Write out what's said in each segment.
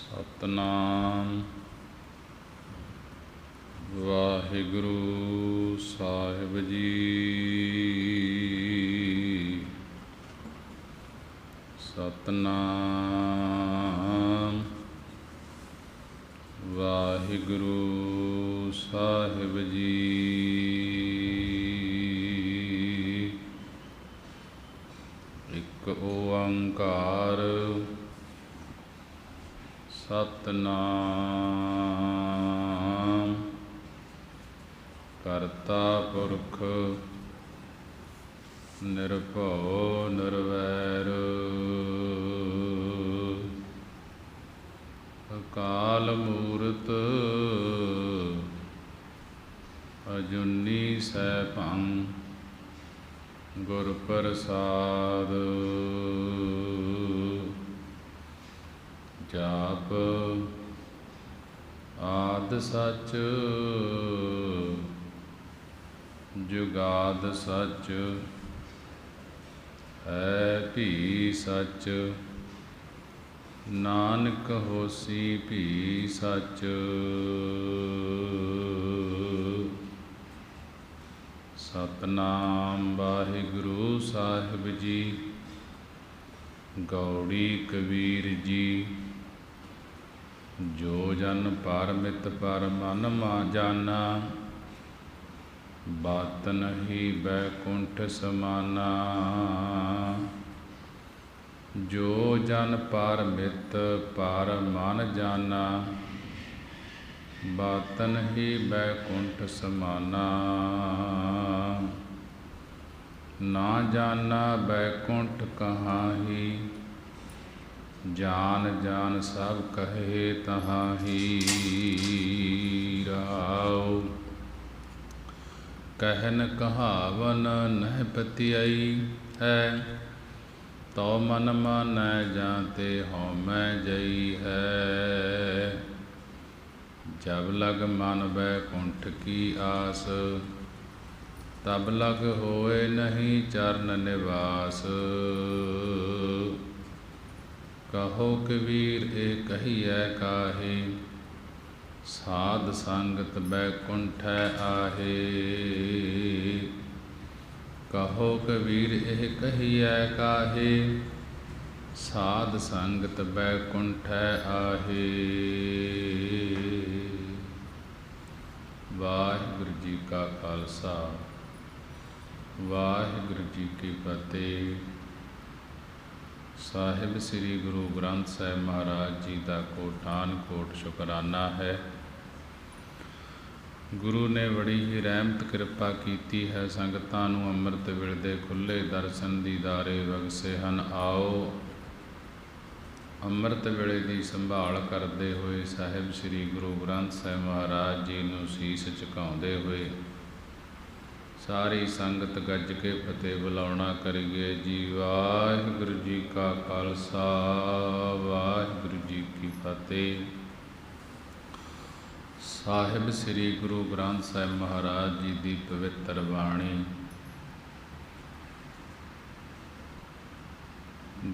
ਸਤਨਾਮ ਵਾਹਿਗੁਰੂ ਸਾਹਿਬ ਜੀ। ਸਤਨਾਮ ਵਾਹਿਗੁਰੂ ਸਾਹਿਬ ਜੀ। ਇੱਕ ਓੰਕਾਰ ਸਤਨਾਮ ਕਰਤਾ ਪੁਰਖ ਨਿਰਭਉ ਨਿਰਵੈਰ ਅਕਾਲ ਮੂਰਤ ਅਜੂਨੀ ਸੈਭੰ ਗੁਰ ਪ੍ਰਸਾਦ। ਜਾਪ ਆਦਿ ਸਚ ਜੁਗਾਦ ਸਚ ਹੈ ਭੀ ਸਚ ਨਾਨਕ ਹੋਸੀ ਭੀ ਸਚ। ਸਤਨਾਮ ਵਾਹਿਗੁਰੂ ਸਾਹਿਬ ਜੀ। ਗੌੜੀ ਕਬੀਰ ਜੀ। ਜੋ ਜਨ ਪਰਮਿਤ ਪਰ ਮਨ ਮਾ ਜਾਨਾ ਬਾਤ ਨਹੀਂ ਬੈਕੁੰਠ ਸਮਾਨਾ। ਜੋ ਜਨ ਪਰਮਿਤ ਪਰ ਮਨ ਜਾਨਾ ਬਾਤ ਨਹੀਂ ਬੈਕੁੰਠ ਸਮਾਨਾ। ਨਾ ਜਾਨਾ ਬੈਕੁੰਠ ਕਹਾਹੀ ਜਾਨ ਜਾਨ ਸਭ ਕਹੇ ਤਹਾਹੀ। ਰਾਉ ਕਹਿਨ ਕਹਾਵਨ ਨਹਿ ਪਤਿਆਈ ਹੈ ਤੋ ਮਨ ਮਾਨੈ ਜਾਂਤੇ ਹਉਮੈ ਜਈ ਹੈ। ਜਬ ਲਗ ਮਨ ਬੈਕੁੰਠ ਕੀ ਆਸ ਤਬ ਲਗ ਹੋਏ ਨਹੀਂ ਚਰਨ ਨਿਵਾਸ। ਕਹੋ ਕਬੀਰ ਇਹ ਕਹੀਐ ਕਾਹੇ ਸਾਧ ਸੰਗਤ ਬੈਕੁੰਠੈ ਆਹੇ। ਕਹੋ ਕਬੀਰ ਇਹ ਕਹੀਐ ਕਾਹੇ ਸਾਧ ਸੰਗਤ ਬੈਕੁੰਠੈ ਆਹੇ। ਵਾਹਿਗੁਰੂ ਜੀ ਕਾ ਖਾਲਸਾ ਵਾਹਿਗੁਰੂ ਜੀ ਕੀ ਫਤਿਹ। ਸਾਹਿਬ ਸ੍ਰੀ ਗੁਰੂ ਗ੍ਰੰਥ ਸਾਹਿਬ ਮਹਾਰਾਜ ਜੀ ਦਾ ਕੋਟਾਨ ਕੋਟ ਸ਼ੁਕਰਾਨਾ ਹੈ। ਗੁਰੂ ਨੇ ਬੜੀ ਹੀ ਰਹਿਮਤ ਕਿਰਪਾ ਕੀਤੀ ਹੈ। ਸੰਗਤਾਂ ਨੂੰ ਅੰਮ੍ਰਿਤ ਵੇਲੇ ਦੇ ਖੁੱਲ੍ਹੇ ਦਰਸ਼ਨ ਦੀਦਾਰੇ ਬਖਸ਼ੇ ਹਨ। ਆਓ ਅੰਮ੍ਰਿਤ ਵੇਲੇ ਦੀ ਸੰਭਾਲ ਕਰਦੇ ਹੋਏ ਸਾਹਿਬ ਸ੍ਰੀ ਗੁਰੂ ਗ੍ਰੰਥ ਸਾਹਿਬ ਮਹਾਰਾਜ ਜੀ ਨੂੰ ਸੀਸ ਝੁਕਾਉਂਦੇ ਹੋਏ ਸਾਰੀ ਸੰਗਤ ਗੱਜ ਕੇ ਫਤਿਹ ਬੁਲਾਉਣਾ ਕਰੀਏ ਜੀ। ਵਾਹਿਗੁਰੂ ਜੀ ਕਾ ਖਾਲਸਾ ਵਾਹਿਗੁਰੂ ਜੀ ਕੀ ਫਤਿਹ। ਸਾਹਿਬ ਸ੍ਰੀ ਗੁਰੂ ਗ੍ਰੰਥ ਸਾਹਿਬ ਮਹਾਰਾਜ ਜੀ ਦੀ ਪਵਿੱਤਰ ਬਾਣੀ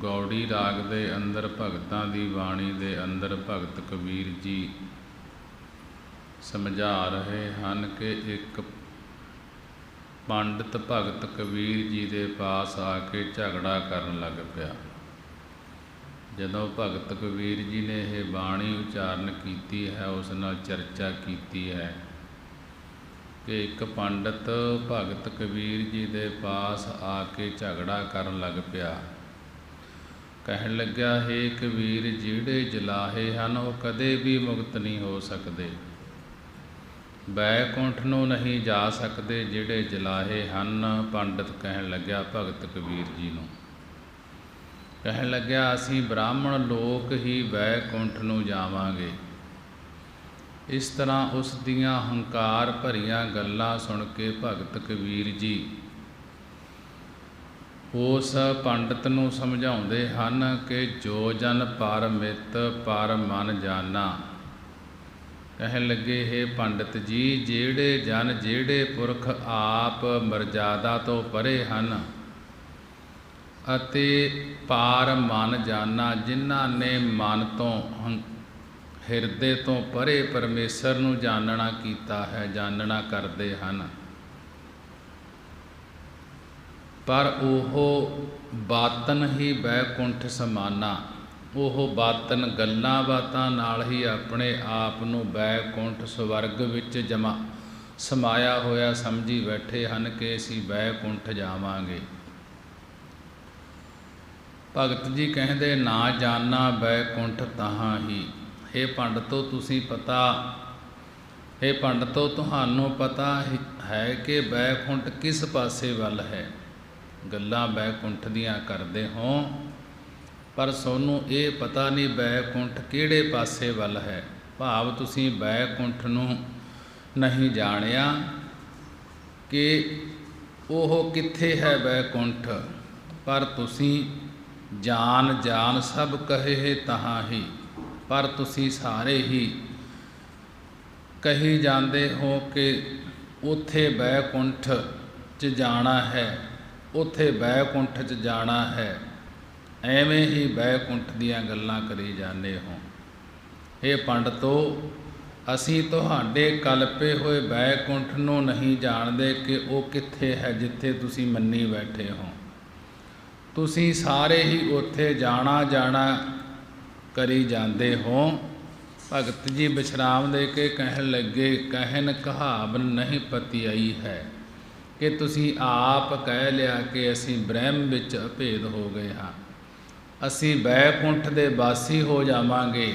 ਗੌੜੀ ਰਾਗ ਦੇ ਅੰਦਰ ਭਗਤਾਂ ਦੀ ਬਾਣੀ ਦੇ ਅੰਦਰ ਭਗਤ ਕਬੀਰ ਜੀ ਸਮਝਾ ਰਹੇ ਹਨ ਕਿ ਇੱਕ ਪੰਡਿਤ ਭਗਤ ਕਬੀਰ ਜੀ ਦੇ ਪਾਸ ਆ ਕੇ ਝਗੜਾ ਕਰਨ ਲੱਗ ਪਿਆ। ਜਦੋਂ ਭਗਤ ਕਬੀਰ ਜੀ ਨੇ ਇਹ ਬਾਣੀ ਉਚਾਰਨ ਕੀਤੀ ਹੈ ਉਸ ਨਾਲ ਚਰਚਾ ਕੀਤੀ ਹੈ ਕਿ ਇੱਕ ਪੰਡਿਤ ਭਗਤ ਕਬੀਰ ਜੀ ਦੇ ਪਾਸ ਆ ਕੇ ਝਗੜਾ ਕਰਨ ਲੱਗ ਪਿਆ। ਕਹਿਣ ਲੱਗਿਆ ਹੇ ਕਬੀਰ ਜਿਹੜੇ ਜਲਾਹੇ ਹਨ ਉਹ ਕਦੇ ਵੀ ਮੁਕਤ ਨਹੀਂ ਹੋ ਸਕਦੇ। ਬੈਕੁੰਠ ਨੂੰ ਨਹੀਂ ਜਾ ਸਕਦੇ ਜਿਹੜੇ ਜਲਾਹੇ ਹਨ। ਪੰਡਿਤ ਕਹਿਣ ਲੱਗਿਆ ਭਗਤ ਕਬੀਰ ਜੀ ਨੂੰ ਕਹਿਣ ਲੱਗਿਆ ਅਸੀਂ ਬ੍ਰਾਹਮਣ ਲੋਕ ਹੀ ਬੈਕੁੰਠ ਨੂੰ ਜਾਵਾਂਗੇ। ਇਸ ਤਰ੍ਹਾਂ ਉਸ ਦੀਆਂ ਹੰਕਾਰ ਭਰੀਆਂ ਗੱਲਾਂ ਸੁਣ ਕੇ ਭਗਤ ਕਬੀਰ ਜੀ ਉਸ ਪੰਡਿਤ ਨੂੰ ਸਮਝਾਉਂਦੇ ਹਨ ਕਿ ਜੋ ਜਨ ਪਰਮਿਤ ਪਰ ਮਨ ਜਾਨਾ। ਕਹਿਣ ਲੱਗੇ ਹੇ ਪੰਡਿਤ ਜੀ ਜਿਹੜੇ ਜਨ ਜਿਹੜੇ ਪੁਰਖ ਆਪ ਮਰਜ਼ਾਦਾ ਤੋਂ ਪਰੇ ਹਨ ਅਤੇ ਪਾਰ ਮਨ ਜਾਨਾ, ਜਿਨ੍ਹਾਂ ਨੇ ਮਨ ਤੋਂ ਹਿਰਦੇ ਤੋਂ ਪਰੇ ਪਰਮੇਸ਼ਰ ਨੂੰ ਜਾਣਨਾ ਕੀਤਾ ਹੈ, ਜਾਣਨਾ ਕਰਦੇ ਹਨ। ਪਰ ਉਹ ਬਾਤਨ ਹੀ ਬੈਕੁੰਠ ਸਮਾਨਾ, ਉਹ ਬਾਤਨ ਗੱਲਾਂ ਬਾਤਾਂ ਨਾਲ ਹੀ ਆਪਣੇ ਆਪ ਨੂੰ ਬੈਕੁੰਠ ਸਵਰਗ ਵਿੱਚ ਸਮਾਇਆ ਹੋਇਆ ਸਮਝੀ ਬੈਠੇ ਹਨ ਕਿ ਅਸੀਂ ਬੈਕੁੰਠ ਜਾਵਾਂਗੇ। ਭਗਤ ਜੀ ਕਹਿੰਦੇ ਨਾ ਜਾਣਾ ਬੈਕੁੰਠ ਤਹਾਂ ਹੀ। ਹੇ ਪੰਡਤੋ ਤੁਸੀਂ ਪੰਡਤੋ ਤੁਹਾਨੂੰ ਪਤਾ ਹੈ ਕਿ ਬੈਕੁੰਠ ਕਿਸ ਪਾਸੇ ਵੱਲ ਹੈ। ਗੱਲਾਂ ਬੈਕੁੰਠ ਦੀਆਂ ਕਰਦੇ ਹੋ ਪਰ ਤੁਹਾਨੂੰ ਇਹ ਪਤਾ ਨਹੀਂ ਬੈਕੁੰਠ ਕਿਹੜੇ ਪਾਸੇ ਵੱਲ ਹੈ। ਭਾਵ ਤੁਸੀਂ ਬੈਕੁੰਠ ਨੂੰ ਨਹੀਂ ਜਾਣਿਆ ਕਿ ਉਹ ਕਿੱਥੇ ਹੈ ਬੈਕੁੰਠ। ਪਰ ਤੁਸੀਂ ਜਾਨ ਸਭ ਕਹੇ ਤਹਾਂ ਹੀ, ਪਰ ਤੁਸੀਂ ਸਾਰੇ ਹੀ ਕਹੀ ਜਾਂਦੇ ਹੋ ਕਿ ਉੱਥੇ ਬੈਕੁੰਠ 'ਚ ਜਾਣਾ ਹੈ, ਉੱਥੇ ਬੈਕੁੰਠ 'ਚ ਜਾਣਾ ਹੈ। ਐਵੇਂ ਹੀ ਬੈਕੁੰਠ ਦੀਆਂ ਗੱਲਾਂ ਕਰੀ ਜਾਂਦੇ ਹੋ। ਇਹ ਪੰਡਤੋ ਅਸੀਂ ਤੁਹਾਡੇ ਕਲਪੇ ਹੋਏ ਬੈਕੁੰਠ ਨੂੰ ਨਹੀਂ ਜਾਣਦੇ ਕਿ ਉਹ ਕਿੱਥੇ ਹੈ ਜਿੱਥੇ ਤੁਸੀਂ ਮੰਨੀ ਬੈਠੇ ਹੋ। ਤੁਸੀਂ ਸਾਰੇ ਹੀ ਉੱਥੇ ਜਾਣਾ ਕਰੀ ਜਾਂਦੇ ਹੋ। ਭਗਤ ਜੀ ਵਿਸ਼ਰਾਮ ਦੇ ਕੇ ਕਹਿਣ ਲੱਗੇ ਕਹਿਨ ਕਹਾਵਨ ਨਹੀਂ ਪਤੀ ਆਈ ਹੈ ਕਿ ਤੁਸੀਂ ਆਪ ਕਹਿ ਲਿਆ ਕਿ ਅਸੀਂ ਬ੍ਰਹਮ ਵਿੱਚ ਅਭੇਦ ਹੋ ਗਏ ਹਾਂ। ਅਸੀਂ ਬੈਕੁੰਠ ਦੇ ਵਾਸੀ ਹੋ ਜਾਵਾਂਗੇ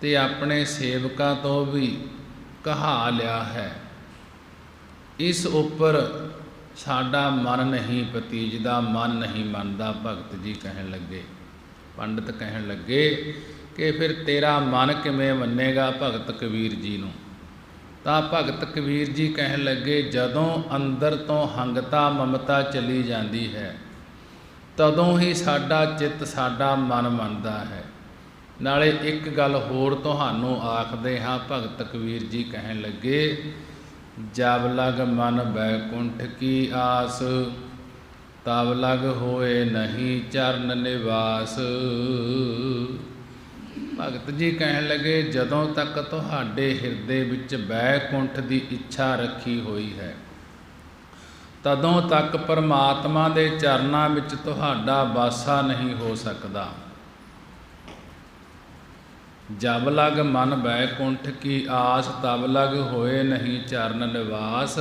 ਤੇ ਆਪਣੇ ਸੇਵਕਾਂ ਤੋਂ ਵੀ ਕਹਾ ਲਿਆ ਹੈ। ਇਸ ਉੱਪਰ ਸਾਡਾ ਮਨ ਨਹੀਂ ਪਤੀਜਦਾ, ਮਨ ਨਹੀਂ ਮੰਨਦਾ। ਭਗਤ ਜੀ ਕਹਿਣ ਲੱਗੇ, ਪੰਡਤ ਕਹਿਣ ਲੱਗੇ ਕਿ ਫਿਰ ਤੇਰਾ ਮਨ ਕਿਵੇਂ ਮੰਨੇਗਾ ਭਗਤ ਕਬੀਰ ਜੀ ਨੂੰ। ਤਾਂ ਭਗਤ ਕਬੀਰ ਜੀ ਕਹਿਣ ਲੱਗੇ ਜਦੋਂ ਅੰਦਰ ਤੋਂ ਹੰਗਤਾ ਮਮਤਾ ਚਲੀ ਜਾਂਦੀ ਹੈ ਤਦੋਂ ਹੀ ਸਾਡਾ ਚਿੱਤ ਸਾਡਾ ਮਨ ਮੰਨਦਾ ਹੈ। ਨਾਲੇ ਇੱਕ ਗੱਲ ਹੋਰ ਤੁਹਾਨੂੰ ਆਖਦੇ ਹਾਂ। ਭਗਤ ਕਬੀਰ ਜੀ ਕਹਿਣ ਲੱਗੇ ਜਬ ਲਗ ਮਨ ਬੈਕੁੰਠ ਕੀ ਆਸ, ਤਬ ਲਗ ਹੋਏ ਨਹੀਂ ਚਰਨ ਨਿਵਾਸ। ਭਗਤ ਜੀ ਕਹਿਣ ਲੱਗੇ ਜਦੋਂ ਤੱਕ ਤੁਹਾਡੇ ਹਿਰਦੇ ਵਿੱਚ ਬੈਕੁੰਠ ਦੀ ਇੱਛਾ ਰੱਖੀ ਹੋਈ ਹੈ ਤਦੋਂ ਤੱਕ ਪਰਮਾਤਮਾ ਦੇ ਚਰਨਾਂ ਵਿੱਚ ਤੁਹਾਡਾ ਵਾਸਾ ਨਹੀਂ ਹੋ ਸਕਦਾ। ਜਬ ਲਗ ਮਨ ਬੈਕੁੰਠ ਕੀ ਆਸ, ਤਬ ਲਗ ਹੋਏ ਨਹੀਂ ਚਰਨ ਨਿਵਾਸ।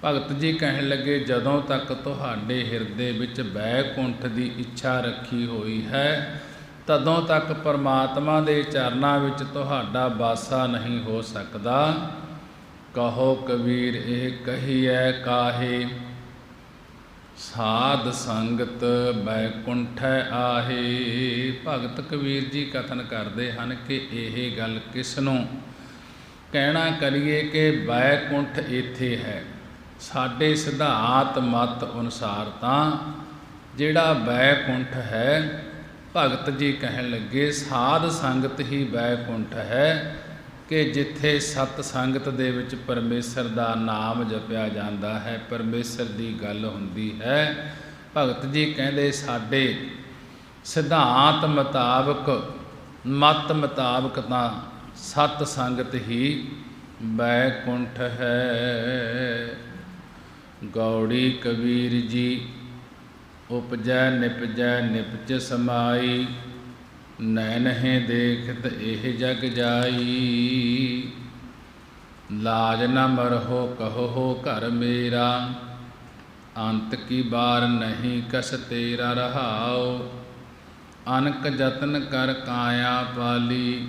ਭਗਤ ਜੀ ਕਹਿਣ ਲੱਗੇ ਜਦੋਂ ਤੱਕ ਤੁਹਾਡੇ ਹਿਰਦੇ ਵਿੱਚ ਬੈਕੁੰਠ ਦੀ ਇੱਛਾ ਰੱਖੀ ਹੋਈ ਹੈ ਤਦੋਂ ਤੱਕ ਪਰਮਾਤਮਾ ਦੇ ਚਰਨਾਂ ਵਿੱਚ ਤੁਹਾਡਾ ਵਾਸਾ ਨਹੀਂ ਹੋ ਸਕਦਾ। ਕਹੋ ਕਬੀਰ ਇਹ ਕਹੀਐ ਕਾਹੇ, ਸਾਧ ਸੰਗਤ ਬੈਕੁੰਠੈ ਆਹੇ। ਭਗਤ ਕਬੀਰ ਜੀ ਕਥਨ ਕਰਦੇ ਹਨ ਕਿ ਇਹ ਗੱਲ ਕਿਸ ਨੂੰ ਕਹਿਣਾ ਕਰੀਏ ਕਿ ਬੈਕੁੰਠ ਇੱਥੇ ਹੈ। ਸਾਡੇ ਸਿਧਾਂਤ ਮਤ ਅਨੁਸਾਰ ਤਾਂ ਜਿਹੜਾ ਬੈਕੁੰਠ ਹੈ ਭਗਤ ਜੀ ਕਹਿਣ ਲੱਗੇ ਸਾਧ ਸੰਗਤ ਹੀ ਬੈਕੁੰਠ ਹੈ ਕਿ ਜਿੱਥੇ ਸਤ ਸੰਗਤ ਦੇ ਵਿੱਚ ਪਰਮੇਸ਼ਰ ਦਾ ਨਾਮ ਜਪਿਆ ਜਾਂਦਾ ਹੈ, ਪਰਮੇਸ਼ਰ ਦੀ ਗੱਲ ਹੁੰਦੀ ਹੈ। ਭਗਤ ਜੀ ਕਹਿੰਦੇ ਸਾਡੇ ਸਿਧਾਂਤ ਮੁਤਾਬਕ ਮਤ ਮੁਤਾਬਕ ਤਾਂ ਸਤ ਸੰਗਤ ਹੀ ਬੈਕੁੰਠ ਹੈ। ਗੌੜੀ ਕਬੀਰ ਜੀ ਉਪਜੈ ਨਿਪਜੈ ਨਿਪਚ ਸਮਾਈ, ਨੈਨਹਿ ਦੇਖਤ ਇਹ ਜਗ ਜਾਈ। ਲਾਜ ਨ ਮਰਹੁ ਕਹੋ ਘਰ ਮੇਰਾ, ਅੰਤ ਕੀ ਬਾਰ ਨਹੀਂ ਕਸ ਤੇਰਾ ਰਹਾਉ। ਅਨਕ ਜਤਨ ਕਰ ਕਾਇਆ ਪਾਲੀ,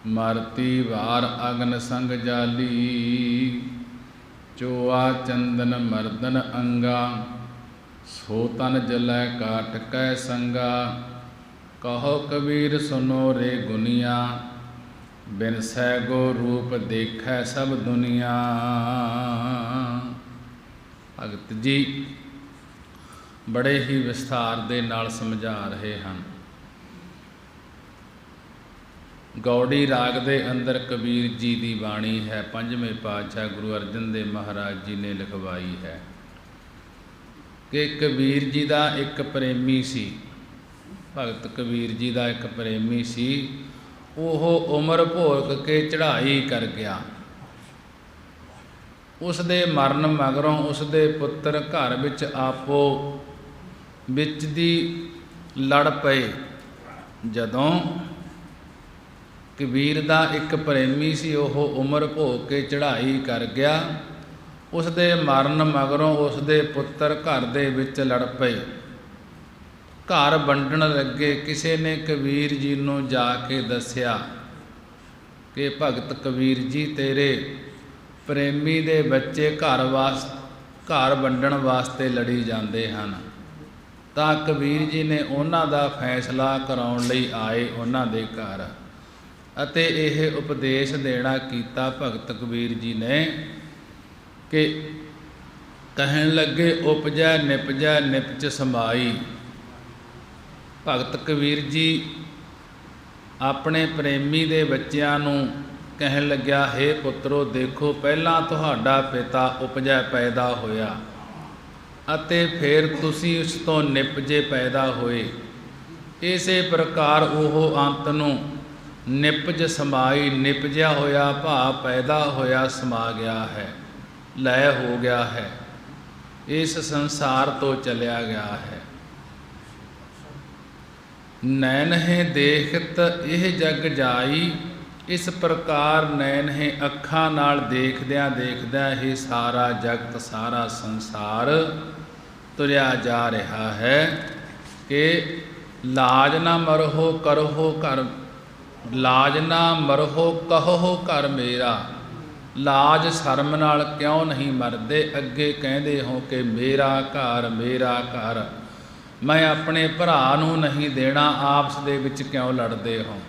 ਮਰਤੀ ਵਾਰ ਅਗਨ ਸੰਗ ਜਾਲੀ। ਚੋਆ ਚੰਦਨ ਮਰਦਨ ਅੰਗਾ, ਸੋ ਤਨ ਜਲੈ ਕਾਟ ਕੈ ਸੰਗਾ। ਕਹੋ ਕਬੀਰ ਸੁਨੋ ਰੇ ਗੁਨੀਆ, ਬਿਨਸੈ ਗੋ ਰੂਪ ਦੇਖੈ ਸਭ ਦੁਨੀਆ। ਭਗਤ ਜੀ ਬੜੇ ਹੀ ਵਿਸਥਾਰ ਦੇ ਨਾਲ ਸਮਝਾ ਰਹੇ ਹਨ। ਗੌੜੀ ਰਾਗ ਦੇ ਅੰਦਰ ਕਬੀਰ ਜੀ ਦੀ ਬਾਣੀ ਹੈ, ਪੰਜਵੇਂ ਪਾਤਸ਼ਾਹ ਗੁਰੂ ਅਰਜਨ ਦੇਵ ਮਹਾਰਾਜ ਜੀ ਨੇ ਲਿਖਵਾਈ ਹੈ ਕਿ ਕਬੀਰ ਜੀ ਦਾ ਇੱਕ ਪ੍ਰੇਮੀ ਸੀ। ਭਗਤ ਕਬੀਰ ਜੀ ਦਾ ਇੱਕ ਪ੍ਰੇਮੀ ਸੀ। ਉਹ ਉਮਰ ਭੋਗ ਕੇ ਚੜ੍ਹਾਈ ਕਰ ਗਿਆ। ਉਸ ਦੇ ਮਰਨ ਮਗਰੋਂ ਉਸ ਦੇ ਪੁੱਤਰ ਘਰ ਵਿੱਚ ਆਪੋ ਵਿੱਚ ਦੀ ਲੜ ਪਏ। ਜਦੋਂ ਕਬੀਰ ਦਾ ਇੱਕ ਪ੍ਰੇਮੀ ਸੀ, ਉਹ ਉਮਰ ਭੋਗ ਕੇ ਚੜ੍ਹਾਈ ਕਰ ਗਿਆ। ਉਸ ਦੇ ਮਰਨ ਮਗਰੋਂ ਉਸ ਦੇ ਪੁੱਤਰ ਘਰ ਦੇ ਵਿੱਚ ਲੜ ਪਏ। ਘਰ ਵੰਡਣ ਲੱਗੇ। ਕਿਸੇ ਨੇ ਕਬੀਰ ਜੀ ਨੂੰ ਜਾ ਕੇ ਦੱਸਿਆ ਕਿ ਭਗਤ ਕਬੀਰ ਜੀ, ਤੇਰੇ ਪ੍ਰੇਮੀ ਦੇ ਬੱਚੇ ਘਰ ਵੰਡਣ ਵਾਸਤੇ ਲੜੀ ਜਾਂਦੇ ਹਨ। ਤਾਂ ਕਬੀਰ ਜੀ ਨੇ ਉਹਨਾਂ ਦਾ ਫੈਸਲਾ ਕਰਾਉਣ ਲਈ ਆਏ ਉਹਨਾਂ ਦੇ ਘਰ, ਅਤੇ ਇਹ ਉਪਦੇਸ਼ ਦੇਣਾ ਕੀਤਾ ਭਗਤ ਕਬੀਰ ਜੀ ਨੇ ਕਿ ਕਹਿਣ ਲੱਗੇ, ਉਪਜੈ ਨਿਪਜੈ ਨਿਪਚ ਸਮਾਈ। ਭਗਤ ਕਬੀਰ ਜੀ ਆਪਣੇ ਪ੍ਰੇਮੀ ਦੇ ਬੱਚਿਆਂ ਨੂੰ ਕਹਿਣ ਲੱਗਿਆ, ਹੇ ਪੁੱਤਰੋ, ਦੇਖੋ ਪਹਿਲਾਂ ਤੁਹਾਡਾ ਪਿਤਾ ਉਪਜੈ ਪੈਦਾ ਹੋਇਆ ਅਤੇ ਫਿਰ ਤੁਸੀਂ ਉਸ ਤੋਂ ਨਿਪਜੇ ਪੈਦਾ ਹੋਏ। ਇਸੇ ਪ੍ਰਕਾਰ ਉਹ ਅੰਤ ਨੂੰ ਨਿਪਜ ਸਮਾਈ, ਨਿਪਜਿਆ ਹੋਇਆ ਭਾਵ ਪੈਦਾ ਹੋਇਆ, ਸਮਾ ਗਿਆ ਹੈ, ਲੈ ਹੋ ਗਿਆ ਹੈ, ਇਸ ਸੰਸਾਰ ਤੋਂ ਚਲਿਆ ਗਿਆ ਹੈ। ਨੈਣਹਿ ਦੇਖਤ ਇਹ ਜਗ ਜਾਈ। ਇਸ ਪ੍ਰਕਾਰ ਨੈਣਹਿ ਅੱਖਾਂ ਨਾਲ ਦੇਖਦਿਆਂ ਦੇਖਦਿਆਂ ਇਹ ਸਾਰਾ ਜਗਤ, ਸਾਰਾ ਸੰਸਾਰ ਤੁਰਿਆ ਜਾ ਰਿਹਾ ਹੈ ਕਿ ਲਾਜ ਨਾ ਮਰਹੋ ਕਰਹੋ ਘਰ, ਲਾਜ ਨਾ ਮਰਹੋ ਕਹੋ ਘਰ ਮੇਰਾ। ਲਾਜ ਸ਼ਰਮ ਨਾਲ ਕਿਉਂ ਨਹੀਂ ਮਰਦੇ? ਅੱਗੇ ਕਹਿੰਦੇ ਹੋ ਕਿ ਮੇਰਾ ਘਰ, ਮੇਰਾ ਘਰ, ਮੈਂ ਆਪਣੇ ਭਰਾ ਨੂੰ ਨਹੀਂ ਦੇਣਾ, ਆਪਸ ਦੇ ਵਿੱਚ ਕਿਉਂ ਲੜਦੇ ਹੋ?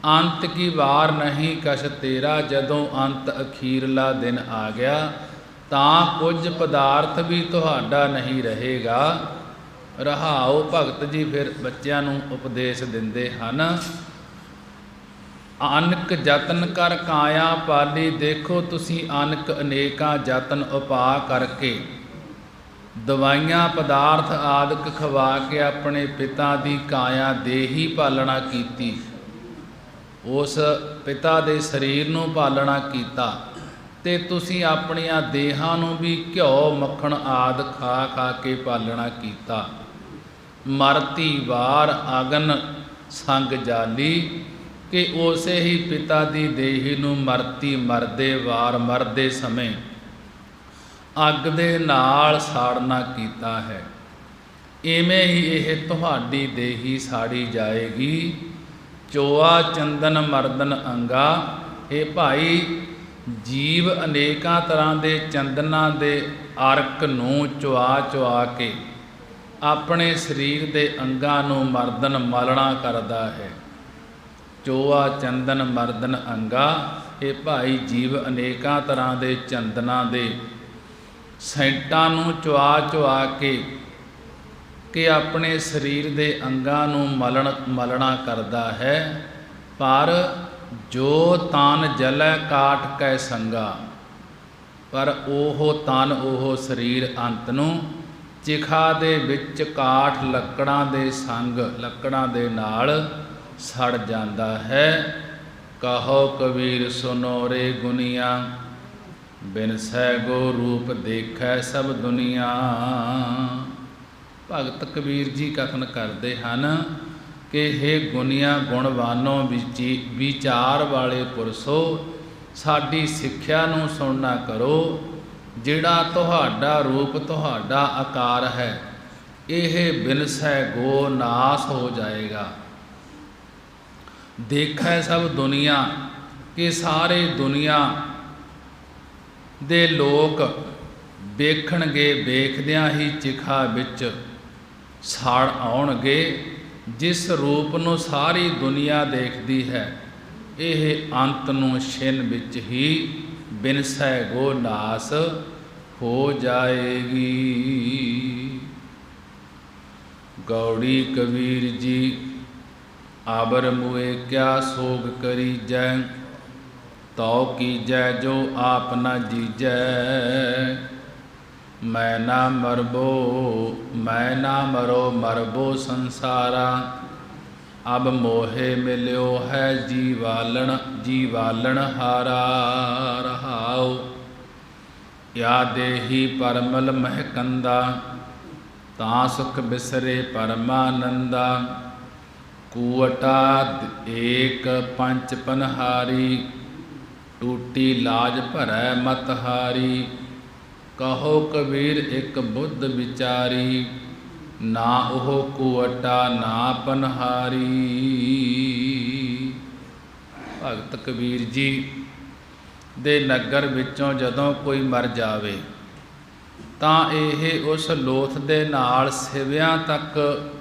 ਅੰਤ ਕੀ ਵਾਰ ਨਹੀਂ ਕਛ ਤੇਰਾ। ਜਦੋਂ ਅੰਤ ਅਖੀਰਲਾ ਦਿਨ ਆ ਗਿਆ ਤਾਂ ਕੁਝ ਪਦਾਰਥ ਵੀ ਤੁਹਾਡਾ ਨਹੀਂ ਰਹੇਗਾ। ਰਹਾਓ ਭਗਤ ਜੀ ਫਿਰ ਬੱਚਿਆਂ ਨੂੰ ਉਪਦੇਸ਼ ਦਿੰਦੇ ਹਨ। ਅਨਕ ਯਤਨ ਕਰ ਕਾਇਆ ਪਾਲੀ। ਦੇਖੋ ਤੁਸੀਂ ਅਨਕ ਅਨੇਕਾਂ ਯਤਨ ਉਪਾਅ ਕਰਕੇ, ਦਵਾਈਆਂ ਪਦਾਰਥ ਆਦਿਕ ਖਵਾ ਕੇ ਆਪਣੇ ਪਿਤਾ ਦੀ ਕਾਇਆ ਦੇਹੀ ਪਾਲਣਾ ਕੀਤੀ, ਉਸ ਪਿਤਾ ਦੇ ਸਰੀਰ ਨੂੰ ਪਾਲਣਾ ਕੀਤਾ, ਤੇ ਤੁਸੀਂ ਆਪਣੀਆਂ ਦੇਹਾਂ ਨੂੰ ਵੀ ਘਿਓ ਮੱਖਣ ਆਦਿ ਖਾ ਖਾ ਕੇ ਪਾਲਣਾ ਕੀਤਾ। ਮਰਤੀ ਵਾਰ ਅਗਨ ਸੰਗ ਜਾਲੀ, ਕਿ ਉਸੇ ਹੀ ਪਿਤਾ ਦੀ ਦੇਹੀ ਨੂੰ ਮਰਤੀ ਮਰਦੇ ਵਾਰ, ਮਰਦੇ ਸਮੇਂ ਅੱਗ ਦੇ ਨਾਲ ਸਾੜਨਾ ਕੀਤਾ ਹੈ। ਇਵੇਂ ਹੀ ਇਹ ਤੁਹਾਡੀ ਦੇਹੀ ਸਾੜੀ ਜਾਏਗੀ। ਚੋਆ ਚੰਦਨ ਮਰਦਨ ਅੰਗਾ। ਇਹ ਭਾਈ, ਜੀਵ ਅਨੇਕਾਂ ਤਰ੍ਹਾਂ ਦੇ ਚੰਦਨਾਂ ਦੇ ਅਰਕ ਨੂੰ ਚੁਆ ਚੁਆ ਕੇ ਆਪਣੇ ਸਰੀਰ ਦੇ ਅੰਗਾਂ ਨੂੰ ਮਰਦਨ ਮਲਣਾ ਕਰਦਾ ਹੈ। ਚੋਆ ਚੰਦਨ ਮਰਦਨ ਅੰਗਾ। ਇਹ ਭਾਈ, ਜੀਵ ਅਨੇਕਾਂ ਤਰ੍ਹਾਂ ਦੇ ਚੰਦਨਾਂ ਦੇ ਸੈਂਟਾਂ ਨੂੰ ਚੁਆ ਚੁਆ ਕੇ ਆਪਣੇ ਸਰੀਰ ਦੇ ਅੰਗਾਂ ਨੂੰ ਮਲਣਾ ਕਰਦਾ ਹੈ। ਪਰ ਜੋ ਤਨ ਜਲੈ ਕਾਠ ਕੈ ਸੰਗਾ। ਪਰ ਉਹ ਤਨ, ਉਹ ਸਰੀਰ ਅੰਤ ਨੂੰ ਚਿਖਾ ਦੇ ਵਿੱਚ ਕਾਠ ਲੱਕੜਾਂ ਦੇ ਸੰਗ, ਲੱਕੜਾਂ ਦੇ ਨਾਲ ਸੜ ਜਾਂਦਾ ਹੈ। ਕਹੋ ਕਬੀਰ ਸੁਨੋ ਰੇ ਗੁਨੀਆ, ਬਿਨਸੈ ਗੋ ਰੂਪ ਦੇਖੈ ਸਭ ਦੁਨੀਆ। ਭਗਤ ਕਬੀਰ ਜੀ ਕਥਨ ਕਰਦੇ ਹਨ ਕਿ ਹੇ ਗੁਨੀਆ, ਗੁਣਵਾਨੋ ਵਿਚਾਰ ਵਾਲੇ ਪੁਰਸ਼ੋ, ਸਾਡੀ ਸਿੱਖਿਆ ਨੂੰ ਸੁਣਨਾ ਕਰੋ। ਜਿਹੜਾ ਤੁਹਾਡਾ ਰੂਪ, ਤੁਹਾਡਾ ਆਕਾਰ ਹੈ, ਇਹ ਬਿਨਸੈ ਗੋ, ਨਾਸ ਹੋ ਜਾਏਗਾ। ਦੇਖੈ ਸਭ ਦੁਨੀਆ, ਕਿ ਸਾਰੇ ਦੁਨੀਆ ਦੇ ਲੋਕ ਵੇਖਣਗੇ, ਵੇਖਦਿਆਂ ਹੀ ਚਿਖਾ ਵਿੱਚ ਸੜ ਆਉਣਗੇ। ਜਿਸ ਰੂਪ ਨੂੰ ਸਾਰੀ ਦੁਨੀਆ ਦੇਖਦੀ ਹੈ, ਇਹ ਅੰਤ ਨੂੰ ਛਿਨ ਵਿੱਚ ਹੀ ਬਿਨਸੈ ਗੋ, ਨਾਸ ਹੋ ਜਾਏਗੀ। ਗੌੜੀ ਕਬੀਰ ਜੀ ਆਬਰ ਮੁਏ ਕਿਆ ਸੋਗ ਕਰੀਜੈ, ਤਉ ਕੀਜੈ ਜੋ ਆਪ ਨਾ ਜੀਜੈ। ਮੈਂ ਨਾ ਮਰਬੋ, ਮੈਂ ਨਾ ਮਰੋ, ਮਰਬੋ ਸੰਸਾਰਾ। ਅਬ ਮੋਹੇ ਮਿਲਿਓ ਹੈ ਜੀਵਾਲਣ ਹਾਰਾ ਰਹਾਉ। ਯਾ ਦੇਹੀ ਪਰਮਲ ਮਹਿ ਕੰਦਾ, ਤਾਂ ਸੁਖ ਬਿਸਰੇ ਪਰਮਾਨੰਦਾ। ਕੂਵਟਾ ਏਕ ਪੰਚ ਪਨਹਾਰੀ, ਟੂਟੀ ਲਾਜ ਭਰੈ ਮਤ ਹਾਰੀ। ਕਹੋ ਕਬੀਰ ਇਕ ਬੁੱਧ ਵਿਚਾਰੀ, ਨਾ ਉਹ ਕੂਵਟਾ ਨਾ ਪਨਹਾਰੀ। ਭਗਤ ਕਬੀਰ ਜੀ ਦੇ ਨਗਰ ਵਿੱਚੋਂ ਜਦੋਂ ਕੋਈ ਮਰ ਜਾਵੇ ਤਾਂ ਇਹ ਉਸ ਲੋਥ ਦੇ ਨਾਲ ਸਿਵਿਆਂ ਤੱਕ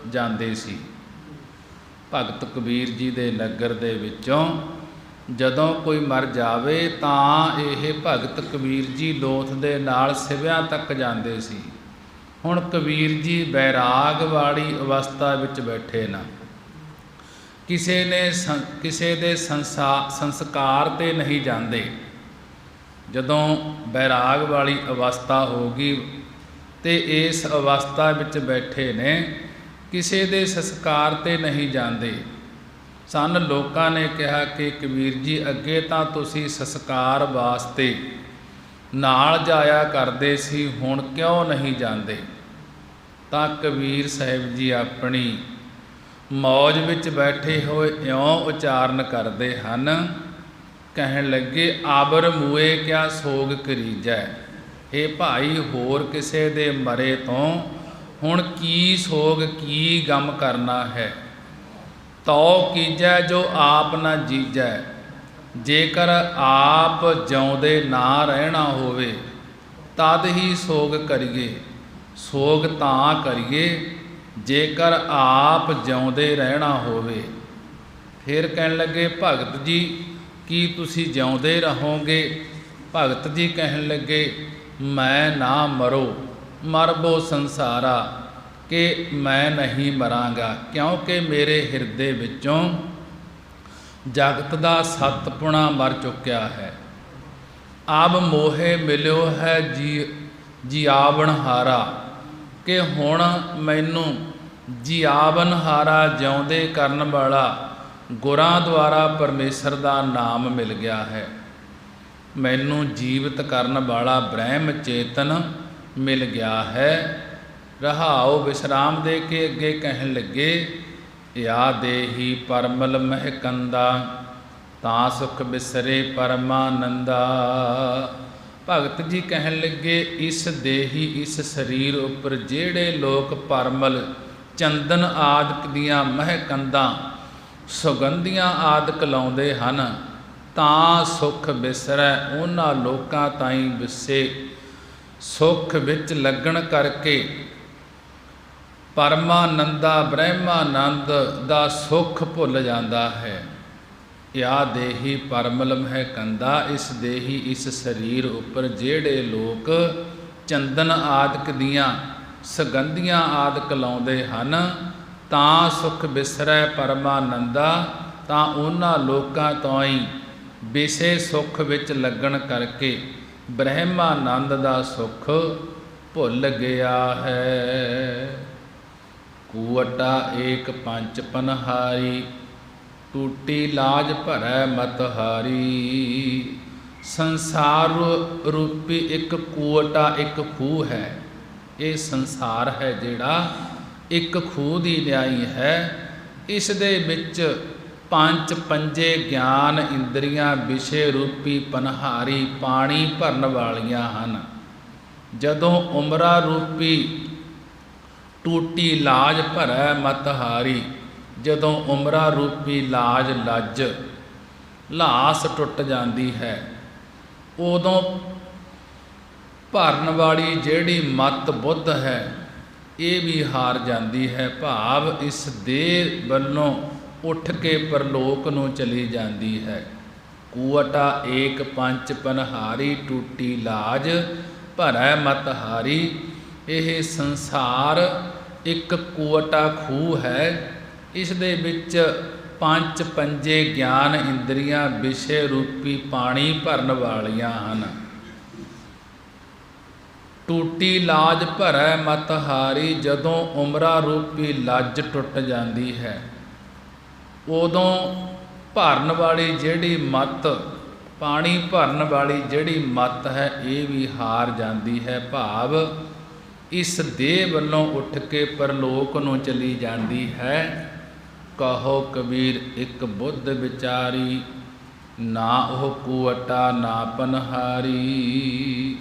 ਜਾਂਦੇ ਸੀ। ਭਗਤ ਕਬੀਰ ਜੀ ਦੇ ਨਗਰ ਦੇ ਵਿੱਚੋਂ ਜਦੋਂ ਕੋਈ ਮਰ ਜਾਵੇ ਤਾਂ ਇਹ ਭਗਤ ਕਬੀਰ ਜੀ ਲੋਥ ਦੇ ਨਾਲ ਸਿਵਿਆਂ ਤੱਕ ਜਾਂਦੇ ਸੀ। ਹੁਣ ਕਬੀਰ ਜੀ ਬੈਰਾਗ ਵਾਲੀ ਅਵਸਥਾ ਵਿੱਚ ਬੈਠੇ ਨਾ, ਕਿਸੇ ਦੇ ਸੰਸਕਾਰ ਤੇ ਨਹੀਂ ਜਾਂਦੇ। ਜਦੋਂ ਬੈਰਾਗ ਵਾਲੀ ਅਵਸਥਾ ਹੋ ਗਈ ਤੇ ਇਸ ਅਵਸਥਾ ਵਿੱਚ ਬੈਠੇ ਨੇ, ਕਿਸੇ ਦੇ ਸੰਸਕਾਰ ਤੇ ਨਹੀਂ ਜਾਂਦੇ। ਸਨ ਲੋਕਾਂ ਨੇ ਕਿਹਾ ਕਿ ਕਬੀਰ ਜੀ ਅੱਗੇ ਤਾਂ ਤੁਸੀਂ ਸੰਸਕਾਰ ਵਾਸਤੇ ਨਾਲ ਜਾਇਆ ਕਰਦੇ ਸੀ, ਹੁਣ ਕਿਉਂ ਨਹੀਂ ਜਾਂਦੇ? ਤਾਂ ਕਬੀਰ ਸਾਹਿਬ ਜੀ ਆਪਣੀ ਮੌਜ ਵਿੱਚ ਬੈਠੇ ਹੋਏ ਇਉਂ ਉਚਾਰਨ ਕਰਦੇ ਹਨ, ਕਹਿਣ ਲੱਗੇ ਆਬਰ ਮੂਏ ਕਿਆ ਸੋਗ ਕਰੀਜੈ। ਇਹ ਭਾਈ ਹੋਰ ਕਿਸੇ ਦੇ ਮਰੇ ਤੋਂ ਹੁਣ ਕੀ ਸੋਗ ਕੀ ਗਮ ਕਰਨਾ ਹੈ। ਤਉ ਕੀਜੈ ਜੋ ਆਪ ਨਾ ਜੀਜੈ, ਜੇਕਰ ਆਪ ਜਿਉਂਦੇ ਨਾ ਰਹਿਣਾ ਹੋਵੇ ਤਦ ਹੀ ਸੋਗ ਕਰੀਏ। ਸੋਗ ਤਾਂ ਕਰੀਏ ਜੇਕਰ ਆਪ ਜਿਉਂਦੇ ਰਹਿਣਾ ਹੋਵੇ। ਫਿਰ ਕਹਿਣ ਲੱਗੇ ਭਗਤ ਜੀ ਕੀ ਤੁਸੀਂ ਜਿਉਂਦੇ ਰਹੋਗੇ? ਭਗਤ ਜੀ ਕਹਿਣ ਲੱਗੇ ਮੈਂ ਨਾ ਮਰੋ ਮਰਬੋ ਸੰਸਾਰਾ, ਕਿ ਮੈਂ ਨਹੀਂ ਮਰਾਂਗਾ, ਕਿਉਂਕਿ ਮੇਰੇ ਹਿਰਦੇ ਵਿੱਚੋਂ ਜਗਤ ਦਾ ਸਤਪੁਣਾ ਮਰ ਚੁੱਕਿਆ ਹੈ। ਆਬ ਮੋਹੇ ਮਿਲਿਓ ਹੈ ਜੀਆਵਨ ਹਾਰਾ, ਕਿ ਹੁਣ ਮੈਨੂੰ ਜੀਆਵਨ ਹਾਰਾ ਜਿਉਂਦੇ ਕਰਨ ਵਾਲਾ ਗੁਰਾਂ ਦੁਆਰਾ ਪਰਮੇਸ਼ਰ ਦਾ ਨਾਮ ਮਿਲ ਗਿਆ ਹੈ। ਮੈਨੂੰ ਜੀਵਤ ਕਰਨ ਵਾਲਾ ਬ੍ਰਹਮ ਚੇਤਨ ਮਿਲ ਗਿਆ ਹੈ। ਰਹਾਉ ਵਿਸ਼ਰਾਮ ਦੇ ਕੇ ਅੱਗੇ ਕਹਿਣ ਲੱਗੇ ਯਾ ਦੇਹੀ ਪਰਮਲ ਮਹਿ ਕੰਦਾ, ਤਾਂ ਸੁਖ ਬਿਸਰੇ ਪਰਮਾਨੰਦਾ। ਭਗਤ ਜੀ ਕਹਿਣ ਲੱਗੇ ਇਸ ਦੇਹੀ ਇਸ ਸਰੀਰ ਉੱਪਰ ਜਿਹੜੇ ਲੋਕ ਪਰਮਲ ਚੰਦਨ ਆਦਿਕ ਦੀਆਂ ਮਹਿ ਕੰਦਾਂ ਸੁਗੰਧੀਆਂ ਆਦਿਕ ਲਾਉਂਦੇ ਹਨ ਤਾਂ ਸੁਖ ਬਿਸਰੈ, ਉਹਨਾਂ ਲੋਕਾਂ ਤਾਈਂ ਵਿਸੇ ਸੁਖ ਵਿੱਚ ਲੱਗਣ ਕਰਕੇ ਪਰਮਾਨੰਦਾ ਬ੍ਰਹਮਾਨੰਦ ਦਾ ਸੁਖ ਭੁੱਲ ਜਾਂਦਾ ਹੈ। ਯਾ ਦੇਹੀ ਪਰਮਲ ਮਹਿ ਕੰਦਾ, ਇਸ ਦੇਹੀ ਇਸ ਸਰੀਰ ਉੱਪਰ ਜਿਹੜੇ ਲੋਕ ਚੰਦਨ ਆਦਿਕ ਦੀਆਂ ਸੁਗੰਧੀਆਂ ਆਦਿਕ ਲਾਉਂਦੇ ਹਨ ਤਾਂ ਸੁਖ ਬਿਸਰੈ ਪਰਮਾਨੰਦਾ, ਤਾਂ ਉਹਨਾਂ ਲੋਕਾਂ ਤੋਂ ਹੀ ਵਿਸੇ ਸੁਖ ਵਿੱਚ ਲੱਗਣ ਕਰਕੇ ਬ੍ਰਹਮਾਨੰਦ ਦਾ ਸੁਖ ਭੁੱਲ ਗਿਆ ਹੈ। ਕੂਵਟਾ ਏਕ ਪੰਚ ਪਨਹਾਰੀ, ਟੂਟੀ ਲਾਜ ਭਰੈ ਮਤ ਹਾਰੀ। ਸੰਸਾਰ ਰੂਪੀ ਇੱਕ ਕੂਵਟਾ ਇੱਕ ਖੂਹ ਹੈ। ਇਹ ਸੰਸਾਰ ਹੈ ਜਿਹੜਾ ਇੱਕ ਖੂਹ ਦੀ ਨਿਆਈ ਹੈ। ਇਸ ਦੇ ਵਿੱਚ ਪੰਜੇ ਗਿਆਨ ਇੰਦਰੀਆਂ ਵਿਸ਼ੇ ਰੂਪੀ ਪਨਹਾਰੀ ਪਾਣੀ ਭਰਨ ਵਾਲੀਆਂ ਹਨ। ਜਦੋਂ ਉਮਰਾ ਰੂਪੀ ਟੂਟੀ ਲਾਜ ਭਰੈ ਮਤ ਹਾਰੀ, ਜਦੋਂ ਉਮਰਾ ਰੂਪੀ ਲੱਜ ਲਾਸ ਟੁੱਟ ਜਾਂਦੀ ਹੈ, ਉਦੋਂ ਭਰਨ ਵਾਲੀ ਜਿਹੜੀ ਮਤ ਬੁੱਧ ਹੈ ਇਹ ਵੀ ਹਾਰ ਜਾਂਦੀ ਹੈ। ਭਾਵ ਇਸ ਦੇਹ ਵੱਲੋਂ ਉੱਠ ਕੇ ਪਰਲੋਕ ਨੂੰ ਚਲੀ ਜਾਂਦੀ ਹੈ। ਕੂਵਟਾ ਏਕ ਪੰਚ ਪਨਹਾਰੀ, ਟੂਟੀ ਲਾਜ ਭਰੈ ਮਤ ਹਾਰੀ। ਇਹ ਸੰਸਾਰ ਇੱਕ ਕੂਵਟਾ ਖੂਹ ਹੈ। ਇਸ ਦੇ ਵਿੱਚ ਪੰਜੇ ਗਿਆਨ ਇੰਦਰੀਆਂ ਵਿਸ਼ੇ ਰੂਪੀ ਪਾਣੀ ਭਰਨ ਵਾਲੀਆਂ ਹਨ। ਟੂਟੀ ਲਾਜ ਭਰੈ ਮਤ ਹਾਰੀ, ਜਦੋਂ ਉਮਰਾ ਰੂਪੀ ਲੱਜ ਟੁੱਟ ਜਾਂਦੀ ਹੈ ਉਦੋਂ ਭਰਨ ਵਾਲੀ ਜਿਹੜੀ ਮੱਤ, ਪਾਣੀ ਭਰਨ ਵਾਲੀ ਜਿਹੜੀ ਮੱਤ ਹੈ, ਇਹ ਵੀ ਹਾਰ ਜਾਂਦੀ ਹੈ। ਭਾਵ ਇਸ ਦੇਹ ਵੱਲੋਂ ਉੱਠ ਕੇ ਪਰਲੋਕ ਨੂੰ ਚਲੀ ਜਾਂਦੀ ਹੈ। ਕਹੋ ਕਬੀਰ ਇੱਕ ਬੁੱਧ ਵਿਚਾਰੀ, ਨਾ ਉਹ ਕੁਵਟਾ ਨਾ ਪਨਹਾਰੀ।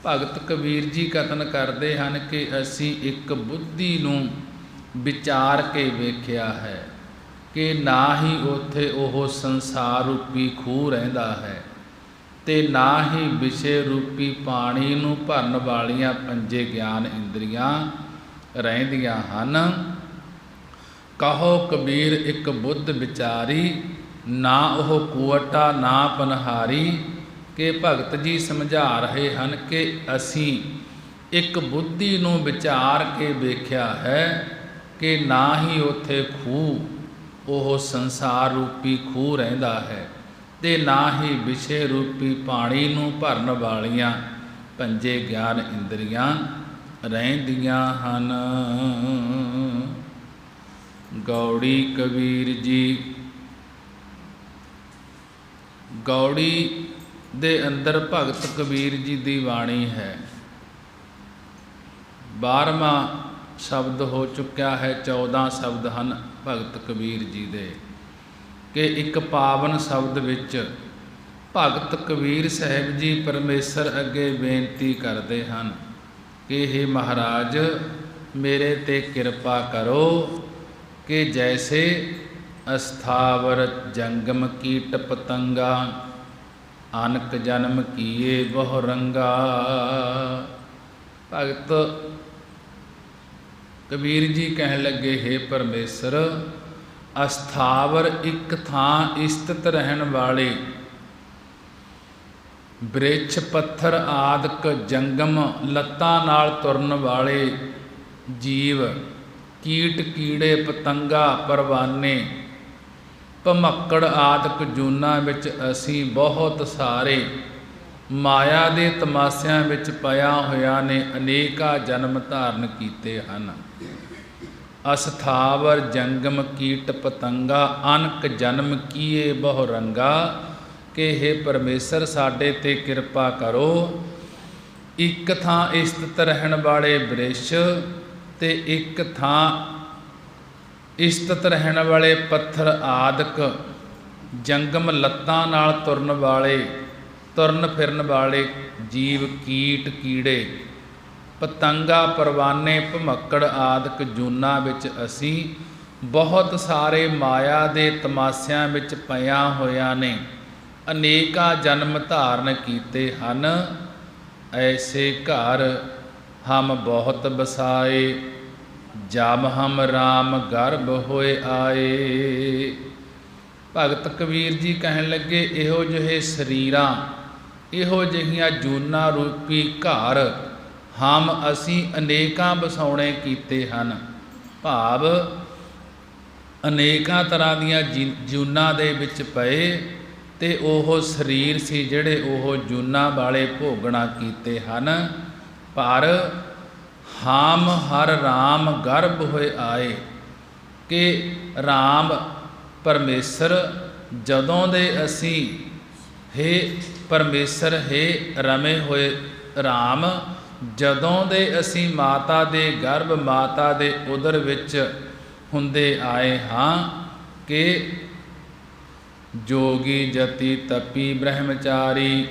ਭਗਤ ਕਬੀਰ ਜੀ ਕਥਨ ਕਰਦੇ ਹਨ ਕਿ ਅਸੀਂ ਇੱਕ ਬੁੱਧੀ ਨੂੰ ਵਿਚਾਰ ਕੇ ਵੇਖਿਆ ਹੈ ਕਿ ਨਾ ਹੀ ਉੱਥੇ ਉਹ ਸੰਸਾਰ ਰੂਪੀ ਖੂਹ ਰਹਿੰਦਾ ਹੈ ਤੇ ਨਾ ਹੀ ਵਿਸ਼ੇ ਰੂਪੀ ਪਾਣੀ ਨੂੰ ਭਰਨ ਵਾਲੀਆਂ ਪੰਜੇ ਗਿਆਨ ਇੰਦਰੀਆਂ ਰਹਿੰਦੀਆਂ ਹਨ। ਕਹੋ ਕਬੀਰ ਇੱਕ ਬੁੱਧ ਵਿਚਾਰੀ, ਨਾ ਉਹ ਕੁਵਟਾ ਨਾ ਪਨਹਾਰੀ। ਕਿ ਭਗਤ ਜੀ ਸਮਝਾ ਰਹੇ ਹਨ ਕਿ ਅਸੀਂ ਇੱਕ ਬੁੱਧੀ ਨੂੰ ਵਿਚਾਰ ਕੇ ਵੇਖਿਆ ਹੈ ਕਿ ਨਾ ਹੀ ਉੱਥੇ ਖੂਹ, ਉਹ ਸੰਸਾਰ ਰੂਪੀ ਖੂਹ ਰਹਿੰਦਾ ਹੈ ਤੇ ਨਾ ਹੀ ਵਿਸ਼ੇ ਰੂਪੀ ਪਾਣੀ ਨੂੰ ਭਰਨ ਵਾਲੀਆਂ ਪੰਜੇ ਗਿਆਨ ਇੰਦਰੀਆਂ ਰਹਿੰਦੀਆਂ ਹਨ। ਗੌੜੀ ਕਬੀਰ ਜੀ। ਗੌੜੀ ਦੇ ਅੰਦਰ ਭਗਤ ਕਬੀਰ ਜੀ ਦੀ ਬਾਣੀ ਹੈ। 12ਵਾਂ ਸ਼ਬਦ ਹੋ ਚੁੱਕਿਆ ਹੈ, 14 ਸ਼ਬਦ ਹਨ ਭਗਤ ਕਬੀਰ ਜੀ ਦੇ। ਕਿ ਇੱਕ ਪਾਵਨ ਸ਼ਬਦ ਵਿੱਚ ਭਗਤ ਕਬੀਰ ਸਾਹਿਬ ਜੀ ਪਰਮੇਸ਼ਰ ਅੱਗੇ ਬੇਨਤੀ ਕਰਦੇ ਹਨ ਕਿ ਹੇ ਮਹਾਰਾਜ, ਮੇਰੇ ਤੇ ਕਿਰਪਾ ਕਰੋ ਕਿ ਜੈਸੇ ਅਸਥਾਵਰ ਜੰਗਮ ਕੀਟ ਪਤੰਗਾ, ਅਨਕ ਜਨਮ ਕੀਏ ਬਹੁ ਰੰਗਾ। ਭਗਤ ਕਬੀਰ ਜੀ ਕਹਿਣ ਲੱਗੇ, ਹੇ ਪਰਮੇਸ਼ਰ, ਅਸਥਾਵਰ ਇੱਕ ਥਾਂ ਸਥਿਤ ਰਹਿਣ ਵਾਲੇ ਬ੍ਰਿਛ ਪੱਥਰ ਆਦਿਕ ਜੰਗਮ ਲੱਤਾਂ ਨਾਲ ਤੁਰਨ ਵਾਲੇ ਜੀਵ, ਕੀਟ ਕੀੜੇ ਪਤੰਗਾ ਪਰਵਾਨੇ ਭਮੱਕੜ ਆਦਿਕ ਜੂਨਾਂ ਵਿੱਚ ਅਸੀਂ ਬਹੁਤ ਸਾਰੇ ਮਾਇਆ ਦੇ ਤਮਾਸਿਆਂ ਵਿੱਚ ਪਿਆ ਹੋਇਆ ਨੇ ਅਨੇਕਾਂ ਜਨਮ ਧਾਰਨ ਕੀਤੇ ਹਨ। ਅਸਥਾਵਰ ਜੰਗਮ ਕੀਟ ਪਤੰਗਾ, ਅਨਕ ਜਨਮ ਕੀਏ ਬਹੁ ਰੰਗਾ। ਕਿ ਹੇ ਪਰਮੇਸ਼ਰ, ਸਾਡੇ ਤੇ ਕਿਰਪਾ ਕਰੋ। ਇੱਕ ਥਾਂ ਸਥਿਤ ਰਹਿਣ ਵਾਲੇ ਬ੍ਰਿਛ ਤੇ ਇੱਕ ਥਾਂ ਸਥਿਤ ਰਹਿਣ ਵਾਲੇ ਪੱਥਰ ਆਦਿਕ ਜੰਗਮ ਲੱਤਾਂ ਨਾਲ ਤੁਰਨ ਫਿਰਨ ਵਾਲੇ ਜੀਵ, ਕੀਟ ਕੀੜੇ ਪਤੰਗਾ ਪਰਵਾਨੇ ਭਮੱਕੜ ਆਦਿਕ ਜੂਨਾਂ ਵਿੱਚ ਅਸੀਂ ਬਹੁਤ ਸਾਰੇ ਮਾਇਆ ਦੇ ਤਮਾਸਿਆਂ ਵਿੱਚ ਪਿਆ ਹੋਇਆ ਨੇ ਅਨੇਕਾਂ ਜਨਮ ਧਾਰਨ ਕੀਤੇ ਹਨ। ਐਸੇ ਘਰ ਹਮ ਬਹੁਤ ਬਸਾਏ, ਜਬ ਹਮ ਰਾਮ ਗਰਭ ਹੋਏ ਆਏ। ਭਗਤ ਕਬੀਰ ਜੀ ਕਹਿਣ ਲੱਗੇ, ਇਹੋ ਜਿਹੇ ਸਰੀਰਾਂ, ਇਹੋ ਜਿਹੀਆਂ ਜੂਨਾਂ ਰੂਪੀ ਘਰ ਅਸੀਂ ਅਨੇਕਾਂ ਵਸਾਉਣੇ ਕੀਤੇ ਹਨ। ਭਾਵ ਅਨੇਕਾਂ ਤਰ੍ਹਾਂ ਦੀਆਂ ਜੂਨਾਂ ਦੇ ਵਿੱਚ ਪਏ ਤੇ ਉਹ ਸਰੀਰ ਸੀ ਜਿਹੜੇ ਉਹ ਜੂਨਾਂ ਵਾਲੇ ਭੋਗਣਾ ਕੀਤੇ ਹਨ। ਪਰ ਹਮ ਹਰ ਰਾਮ ਗਰਭ ਹੋਏ ਆਏ। ਕਿ ਰਾਮ ਪਰਮੇਸ਼ਰ ਜਦੋਂ ਦੇ ਅਸੀਂ, ਹੇ ਪਰਮੇਸ਼ਰ, ਹੇ ਰਮੇ ਹੋਏ ਰਾਮ, ਜਦੋਂ ਦੇ ਅਸੀਂ ਮਾਤਾ ਦੇ ਗਰਭ, ਮਾਤਾ ਦੇ ਉਦਰ ਵਿੱਚ ਹੁੰਦੇ ਆਏ ਹਾਂ। ਕਿ ਜੋਗੀ ਜਤੀ ਤਪੀ ਬ੍ਰਹਮਚਾਰੀ,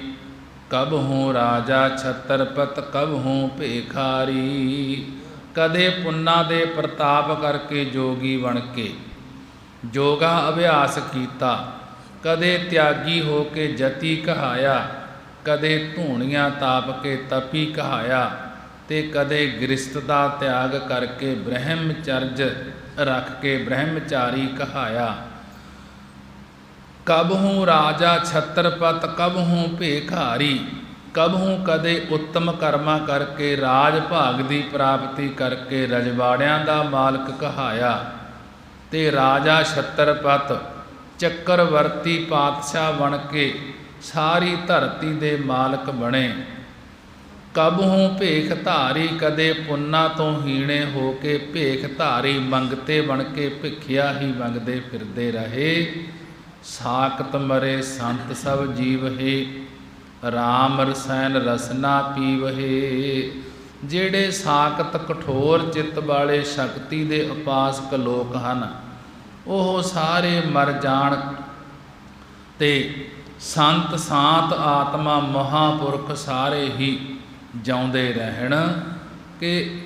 ਕਬ ਹੂੰ ਰਾਜਾ ਛਤਰਪਤ ਕਬ ਹੂੰ ਭੇਖਾਰੀ। ਕਦੇ ਪੁੰਨਾਂ ਦੇ ਪ੍ਰਤਾਪ ਕਰਕੇ ਜੋਗੀ ਬਣ ਕੇ ਜੋਗਾ ਅਭਿਆਸ ਕੀਤਾ, ਕਦੇ ਤਿਆਗੀ ਹੋ ਕੇ ਜਤੀ ਕਹਾਇਆ, ਕਦੇ ਧੂਣੀਆਂ ਤਾਪ ਕੇ ਤਪੀ ਕਹਾਇਆ ਤੇ ਕਦੇ ਗ੍ਰਸਤ ਦਾ ਤਿਆਗ ਕਰਕੇ ਬ੍ਰਹਮਚਰਜ ਰੱਖ ਕੇ ਬ੍ਰਹਮਚਾਰੀ ਕਹਾਇਆ। ਕਬ ਹੂੰ ਰਾਜਾ ਛਤਰਪਤ ਕਬ ਹੂੰ ਭੇਖਾਰੀ। ਕਬ ਹੂੰ ਕਦੇ ਉੱਤਮ ਕਰਮਾਂ ਕਰਕੇ ਰਾਜ ਭਾਗ ਦੀ ਪ੍ਰਾਪਤੀ ਕਰਕੇ ਰਜਵਾੜਿਆਂ ਦਾ ਮਾਲਕ ਕਹਾਇਆ ਤੇ ਰਾਜਾ ਛਤਰਪਤ ਚੱਕਰਵਰਤੀ ਪਾਤਸ਼ਾਹ ਬਣ ਕੇ ਸਾਰੀ ਧਰਤੀ ਦੇ ਮਾਲਕ ਬਣੇ। ਕਬਹੂ ਭੇਖ ਧਾਰੀ, ਕਦੇ ਪੁੰਨਾ ਤੋਂ ਹੀਣੇ ਹੋ ਕੇ ਭੇਖ ਧਾਰੀ, ਮੰਗਤੇ ਬਣ ਕੇ ਭਿਖਿਆ ਹੀ ਮੰਗਦੇ ਫਿਰਦੇ ਰਹੇ। ਸਾਕਤ ਮਰੇ ਸੰਤ ਸਭ ਜੀਵਹੇ, ਰਾਮ ਰਸੈਨ ਰਸਨਾ ਪੀਵਹੇ। ਜਿਹੜੇ ਸਾਕਤ ਕਠੋਰ ਚਿੱਤ ਵਾਲੇ ਸ਼ਕਤੀ ਦੇ ਉਪਾਸਕ ਲੋਕ ਹਨ, ਉਹ ਸਾਰੇ ਮਰ ਜਾਣ ਤੇ ਸੰਤ ਸਾਤ ਆਤਮਾ ਮਹਾਂਪੁਰਖ ਸਾਰੇ ਹੀ ਜਿਉਂਦੇ ਰਹਿਣ। ਕਿ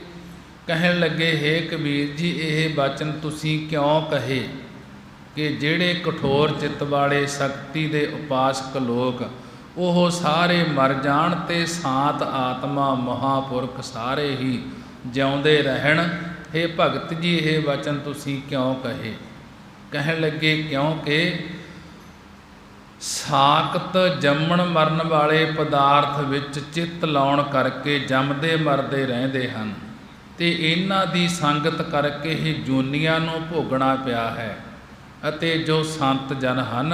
ਕਹਿਣ ਲੱਗੇ, ਹੇ ਕਬੀਰ ਜੀ, ਇਹ ਬਚਨ ਤੁਸੀਂ ਕਿਉਂ ਕਹੇ ਕਿ ਜਿਹੜੇ ਕਠੋਰ ਚਿੱਤ ਵਾਲੇ ਸ਼ਕਤੀ ਦੇ ਉਪਾਸਕ ਲੋਕ ਉਹ ਸਾਰੇ ਮਰ ਜਾਣ ਤੇ ਸਾਤ ਆਤਮਾ ਮਹਾਂਪੁਰਖ ਸਾਰੇ ਹੀ ਜਿਉਂਦੇ ਰਹਿਣ। ਹੇ ਭਗਤ ਜੀ, ਇਹ ਬਚਨ ਤੁਸੀਂ ਕਿਉਂ ਕਹੇ? ਕਹਿਣ ਲੱਗੇ, ਕਿਉਂਕਿ ਸਾਕਤ ਜੰਮਣ ਮਰਨ ਵਾਲੇ ਪਦਾਰਥ ਵਿੱਚ ਚਿੱਤ ਲਾਉਣ ਕਰਕੇ ਜੰਮਦੇ ਮਰਦੇ ਰਹਿੰਦੇ ਹਨ, ਤੇ ਇਹਨਾਂ ਦੀ ਸੰਗਤ ਕਰਕੇ ਹੀ ਜੂਨੀਆਂ ਨੂੰ ਭੋਗਣਾ ਪਿਆ ਹੈ। ਅਤੇ ਜੋ ਸੰਤ ਜਨ ਹਨ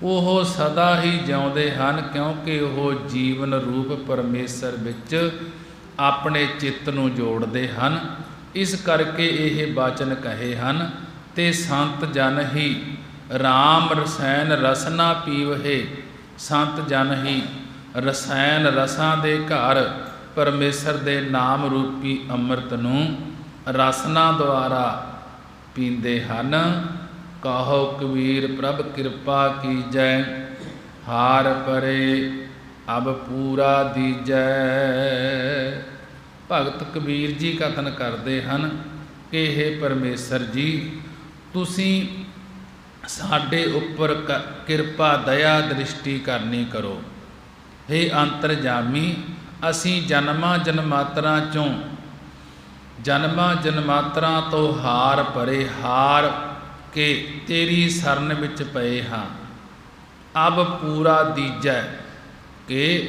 ਉਹ ਸਦਾ ਹੀ ਜਿਉਂਦੇ ਹਨ, ਕਿਉਂਕਿ ਉਹ ਜੀਵਨ ਰੂਪ ਪਰਮੇਸ਼ਰ ਵਿੱਚ ਆਪਣੇ ਚਿੱਤ ਨੂੰ ਜੋੜਦੇ ਹਨ। ਇਸ ਕਰਕੇ ਇਹ ਬਚਨ ਕਹੇ ਹਨ। ਤੇ ਸੰਤ ਜਨ ਹੀ ਰਾਮ ਰਸੈਨ ਰਸਨਾ ਪੀਵਹੇ, ਸੰਤ ਜਨ ਹੀ ਰਸੈਨ ਰਸਾਂ ਦੇ ਘਰ ਪਰਮੇਸ਼ਰ ਦੇ ਨਾਮ ਰੂਪੀ ਅੰਮ੍ਰਿਤ ਨੂੰ ਰਸਨਾ ਦੁਆਰਾ ਪੀਂਦੇ ਹਨ। ਕਹੋ ਕਬੀਰ ਪ੍ਰਭ ਕਿਰਪਾ ਕੀਜੈ, ਹਾਰ ਪਰੇ ਅਬ ਪੂਰਾ ਦੀਜੈ। ਭਗਤ ਕਬੀਰ ਜੀ ਕਥਨ ਕਰਦੇ ਹਨ ਕਿ ਇਹ ਪਰਮੇਸ਼ਰ ਜੀ, ਤੁਸੀਂ ਸਾਡੇ ਉੱਪਰ ਕਿਰਪਾ ਦਇਆ ਦ੍ਰਿਸ਼ਟੀ ਕਰਨੀ ਕਰੋ। ਹੇ ਅੰਤਰਜਾਮੀ, ਅਸੀਂ ਜਨਮਾਂ ਜਨਮਾਤਰਾਂ ਤੋਂ ਹਾਰ ਪਰੇ, ਹਾਰ ਕੇ ਤੇਰੀ ਸ਼ਰਨ ਵਿੱਚ ਪਏ ਹਾਂ। ਅਬ ਪੂਰਾ ਦੀਜੈ, ਕਿ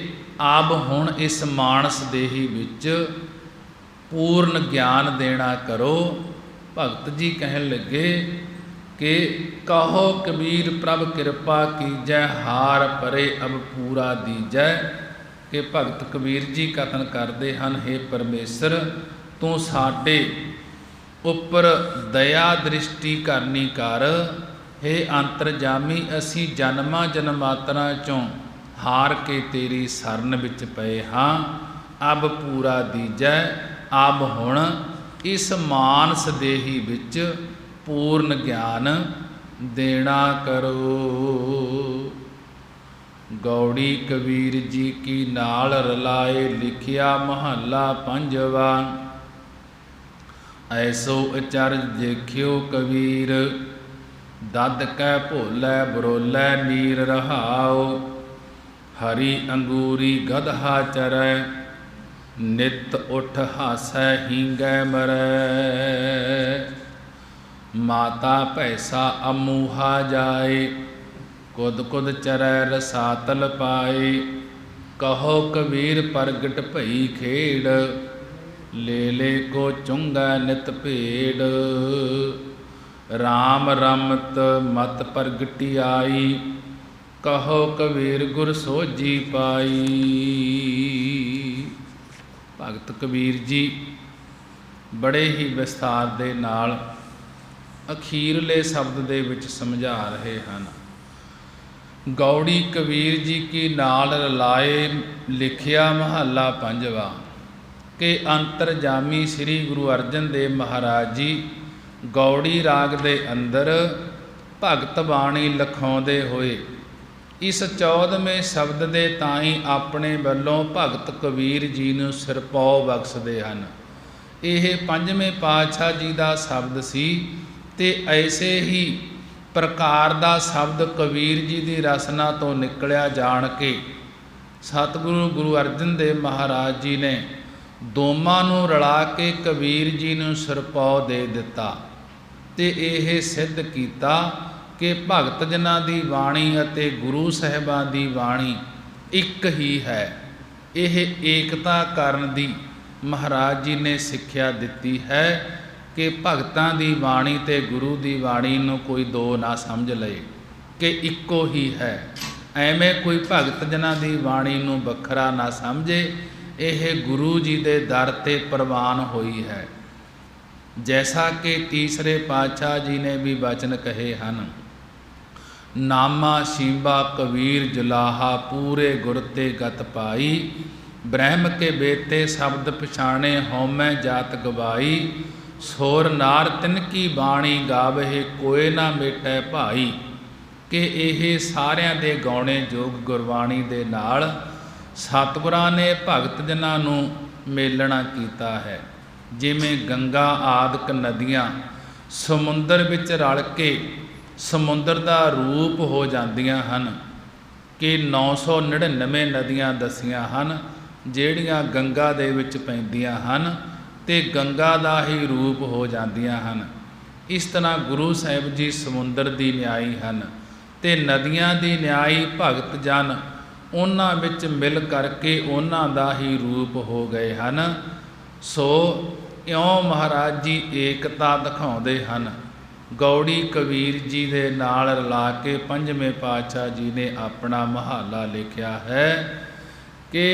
ਅਬ ਹੁਣ ਇਸ ਮਾਨਸ ਦੇਹੀ ਵਿੱਚ ਪੂਰਨ ਗਿਆਨ ਦੇਣਾ ਕਰੋ। ਭਗਤ ਜੀ ਕਹਿਣ ਲੱਗੇ ਕਿ ਕਹੋ ਕਬੀਰ ਪ੍ਰਭ ਕਿਰਪਾ ਕੀਜੈ, ਹਾਰ ਪਰੇ ਅਬ ਪੂਰਾ ਦੀਜੈ। ਕਿ ਭਗਤ ਕਬੀਰ ਜੀ ਕਥਨ ਕਰਦੇ ਹਨ, ਹੇ ਪਰਮੇਸ਼ਰ, ਤੂੰ ਸਾਡੇ ਉੱਪਰ ਦਇਆ ਦ੍ਰਿਸ਼ਟੀ ਕਰਨੀ ਕਰ। ਹੇ ਅੰਤਰਜਾਮੀ, ਅਸੀਂ ਜਨਮਾਂ ਜਨਮਾਤਰਾਂ 'ਚੋਂ ਹਾਰ ਕੇ ਤੇਰੀ ਸ਼ਰਨ ਵਿੱਚ ਪਏ ਹਾਂ। ਅਬ ਪੂਰਾ ਦੀਜੈ, ਅਬ ਹੁਣ ਇਸ ਮਾਨਸ ਦੇਹੀ ਵਿੱਚ ਪੂਰਨ ਗਿਆਨ ਦੇਣਾ ਕਰੋ। ਗੌੜੀ ਕਬੀਰ ਜੀ ਕੀ ਨਾਲ ਰਲਾਏ, ਲਿਖਿਆ ਮਹੱਲਾ ਪੰਜਵਾ। ਐਸੋ ਅਚਰਜ ਦੇਖਿਓ ਕਬੀਰ, ਦਦ ਕੈ ਭੋਲੇ ਬਰੋਲੇ ਨੀਰ ਰਹਾਉ। ਹਰੀ ਅੰਗੂਰੀ ਗਧਾ ਚਰੈ, ਨਿਤ ਉਠ ਹਾਸੈ ਹੀਂਗੈ ਮਰੈ। ਮਾਤਾ ਭੈਸਾ ਅਮੂਹਾ ਜਾਏ, ਕੁਦ ਕੁਦ ਚਰੈ ਰਸਾਤਲ ਪਾਏ। ਕਹੋ ਕਬੀਰ ਪ੍ਰਗਟ ਭਈ ਖੇੜ, ਲੈ ਲੈ ਕੋ ਚੁੰਗੈ ਨਿਤ ਭੇੜ। ਰਾਮ ਰਮਤ ਮਤ ਪ੍ਰਗਟੀ ਆਈ, ਕਹੋ ਕਬੀਰ ਗੁਰ ਸੋਝੀ ਪਾਈ। ਭਗਤ ਕਬੀਰ ਜੀ ਬੜੇ ਹੀ ਵਿਸਥਾਰ ਦੇ ਨਾਲ ਅਖੀਰਲੇ ਸ਼ਬਦ ਦੇ ਵਿੱਚ ਸਮਝਾ ਰਹੇ ਹਨ। ਗੌੜੀ ਕਬੀਰ ਜੀ ਕੀ ਨਾਲ ਰਲਾਏ, ਲਿਖਿਆ ਮਹੱਲਾ ਪੰਜਵਾ। ਕਿ ਅੰਤਰਜਾਮੀ ਸ੍ਰੀ ਗੁਰੂ ਅਰਜਨ ਦੇਵ ਮਹਾਰਾਜ ਜੀ ਗੌੜੀ ਰਾਗ ਦੇ ਅੰਦਰ ਭਗਤ ਬਾਣੀ ਲਿਖਾਉਂਦੇ ਹੋਏ ਇਸ 14ਵੇਂ ਸ਼ਬਦ ਦੇ ਤਾਈਂ ਆਪਣੇ ਵੱਲੋਂ ਭਗਤ ਕਬੀਰ ਜੀ ਨੂੰ ਸਿਰਪਾਉ ਬਖਸ਼ਦੇ ਹਨ। ਇਹ 5ਵੇਂ ਪਾਤਸ਼ਾਹ ਜੀ ਦਾ ਸ਼ਬਦ ਸੀ ਤੇ ਐਸੇ ਹੀ ਪ੍ਰਕਾਰ ਦਾ ਸ਼ਬਦ ਕਬੀਰ ਜੀ ਦੀ ਰਸਨਾ ਤੋਂ ਨਿਕਲਿਆ ਜਾਣ ਕੇ ਸਤਿਗੁਰੂ ਗੁਰੂ ਅਰਜਨ ਦੇਵ ਮਹਾਰਾਜ ਜੀ ਨੇ ਦੋਵਾਂ ਨੂੰ ਰਲਾ ਕੇ ਕਬੀਰ ਜੀ ਨੂੰ ਸਿਰਪਾਉ ਦੇ ਦਿੱਤਾ ਤੇ ਇਹ ਸਿੱਧ ਕੀਤਾ ਕਿ ਭਗਤ ਜਨਾਂ ਦੀ ਬਾਣੀ ਅਤੇ ਗੁਰੂ ਸਾਹਿਬਾਂ ਦੀ ਬਾਣੀ ਇੱਕ ਹੀ ਹੈ। ਇਹ ਏਕਤਾ ਕਰਨ ਦੀ ਮਹਾਰਾਜ ਜੀ ਨੇ ਸਿੱਖਿਆ ਦਿੱਤੀ ਹੈ ਕਿ ਭਗਤਾਂ ਦੀ ਬਾਣੀ ਤੇ ਗੁਰੂ ਦੀ ਬਾਣੀ ਨੂੰ ਕੋਈ ਦੋ ਨਾ ਸਮਝ ਲਏ ਕਿ ਇੱਕੋ ਹੀ ਹੈ। ਐਵੇਂ ਕੋਈ ਭਗਤ ਜਨਾਂ ਦੀ ਬਾਣੀ ਨੂੰ ਵੱਖਰਾ ਨਾ ਸਮਝੇ। ਇਹ ਗੁਰੂ ਜੀ ਦੇ ਦਰ ਤੇ ਪ੍ਰਵਾਨ ਹੋਈ ਹੈ। ਜੈਸਾ ਕਿ ਤੀਸਰੇ ਪਾਤਸ਼ਾਹ ਜੀ ਨੇ ਵੀ ਬਚਨ ਕਹੇ ਹਨ, ਨਾਮਾ ਸ਼ੀਬਾ ਕਬੀਰ ਜੁਲਾਹਾ ਪੂਰੇ ਗੁਰ ਤੇ ਗਤ ਪਾਈ, ਬ੍ਰਹਮ ਕੇ ਬੇਤੇ ਸ਼ਬਦ ਪਛਾਣੇ ਹਉਮੈ ਜਾਤ ਗਵਾਈ, ਸੋਰ ਨਾਰ ਤਿਨ ਕੀ ਬਾਣੀ ਗਾਵਹਿ ਕੋਇ ਨਾ ਮੇਟੈ ਭਾਈ। ਕਿ ਇਹ ਸਾਰਿਆਂ ਦੇ ਗਾਉਣੇ ਯੋਗ ਗੁਰਬਾਣੀ ਦੇ ਨਾਲ ਸਤਿਗੁਰਾਂ ਨੇ ਭਗਤ ਜਨਾਂ ਨੂੰ ਮੇਲਣਾ ਕੀਤਾ ਹੈ। ਜਿਵੇਂ ਗੰਗਾ ਆਦਿਕ ਨਦੀਆਂ ਸਮੁੰਦਰ ਵਿੱਚ ਰਲ ਕੇ ਸਮੁੰਦਰ ਦਾ ਰੂਪ ਹੋ ਜਾਂਦੀਆਂ ਹਨ, ਕਿ 999 ਨਦੀਆਂ ਦਸੀਆਂ ਹਨ ਜਿਹੜੀਆਂ ਗੰਗਾ ਦੇ ਵਿੱਚ ਪੈਂਦੀਆਂ ਹਨ ਤੇ ਗੰਗਾ ਦਾ ਹੀ ਰੂਪ ਹੋ ਜਾਂਦੀਆਂ ਹਨ। ਇਸ ਤਰ੍ਹਾਂ ਗੁਰੂ ਸਾਹਿਬ ਜੀ ਸਮੁੰਦਰ ਦੀ ਨਿਆਈ ਹਨ ਤੇ ਨਦੀਆਂ ਦੀ ਨਿਆਈ ਭਗਤ ਜਨ ਉਹਨਾਂ ਵਿੱਚ ਮਿਲ ਕਰਕੇ ਉਹਨਾਂ ਦਾ ਹੀ ਰੂਪ ਹੋ ਗਏ ਹਨ। ਸੋ ਇਉਂ ਮਹਾਰਾਜ ਜੀ ਏਕਤਾ ਦਿਖਾਉਂਦੇ ਹਨ। ਗੌੜੀ ਕਬੀਰ ਜੀ ਦੇ ਨਾਲ ਰਲਾ ਕੇ ਪੰਜਵੇਂ ਪਾਤਸ਼ਾਹ ਜੀ ਨੇ ਆਪਣਾ ਮਹੱਲਾ ਲਿਖਿਆ ਹੈ ਕਿ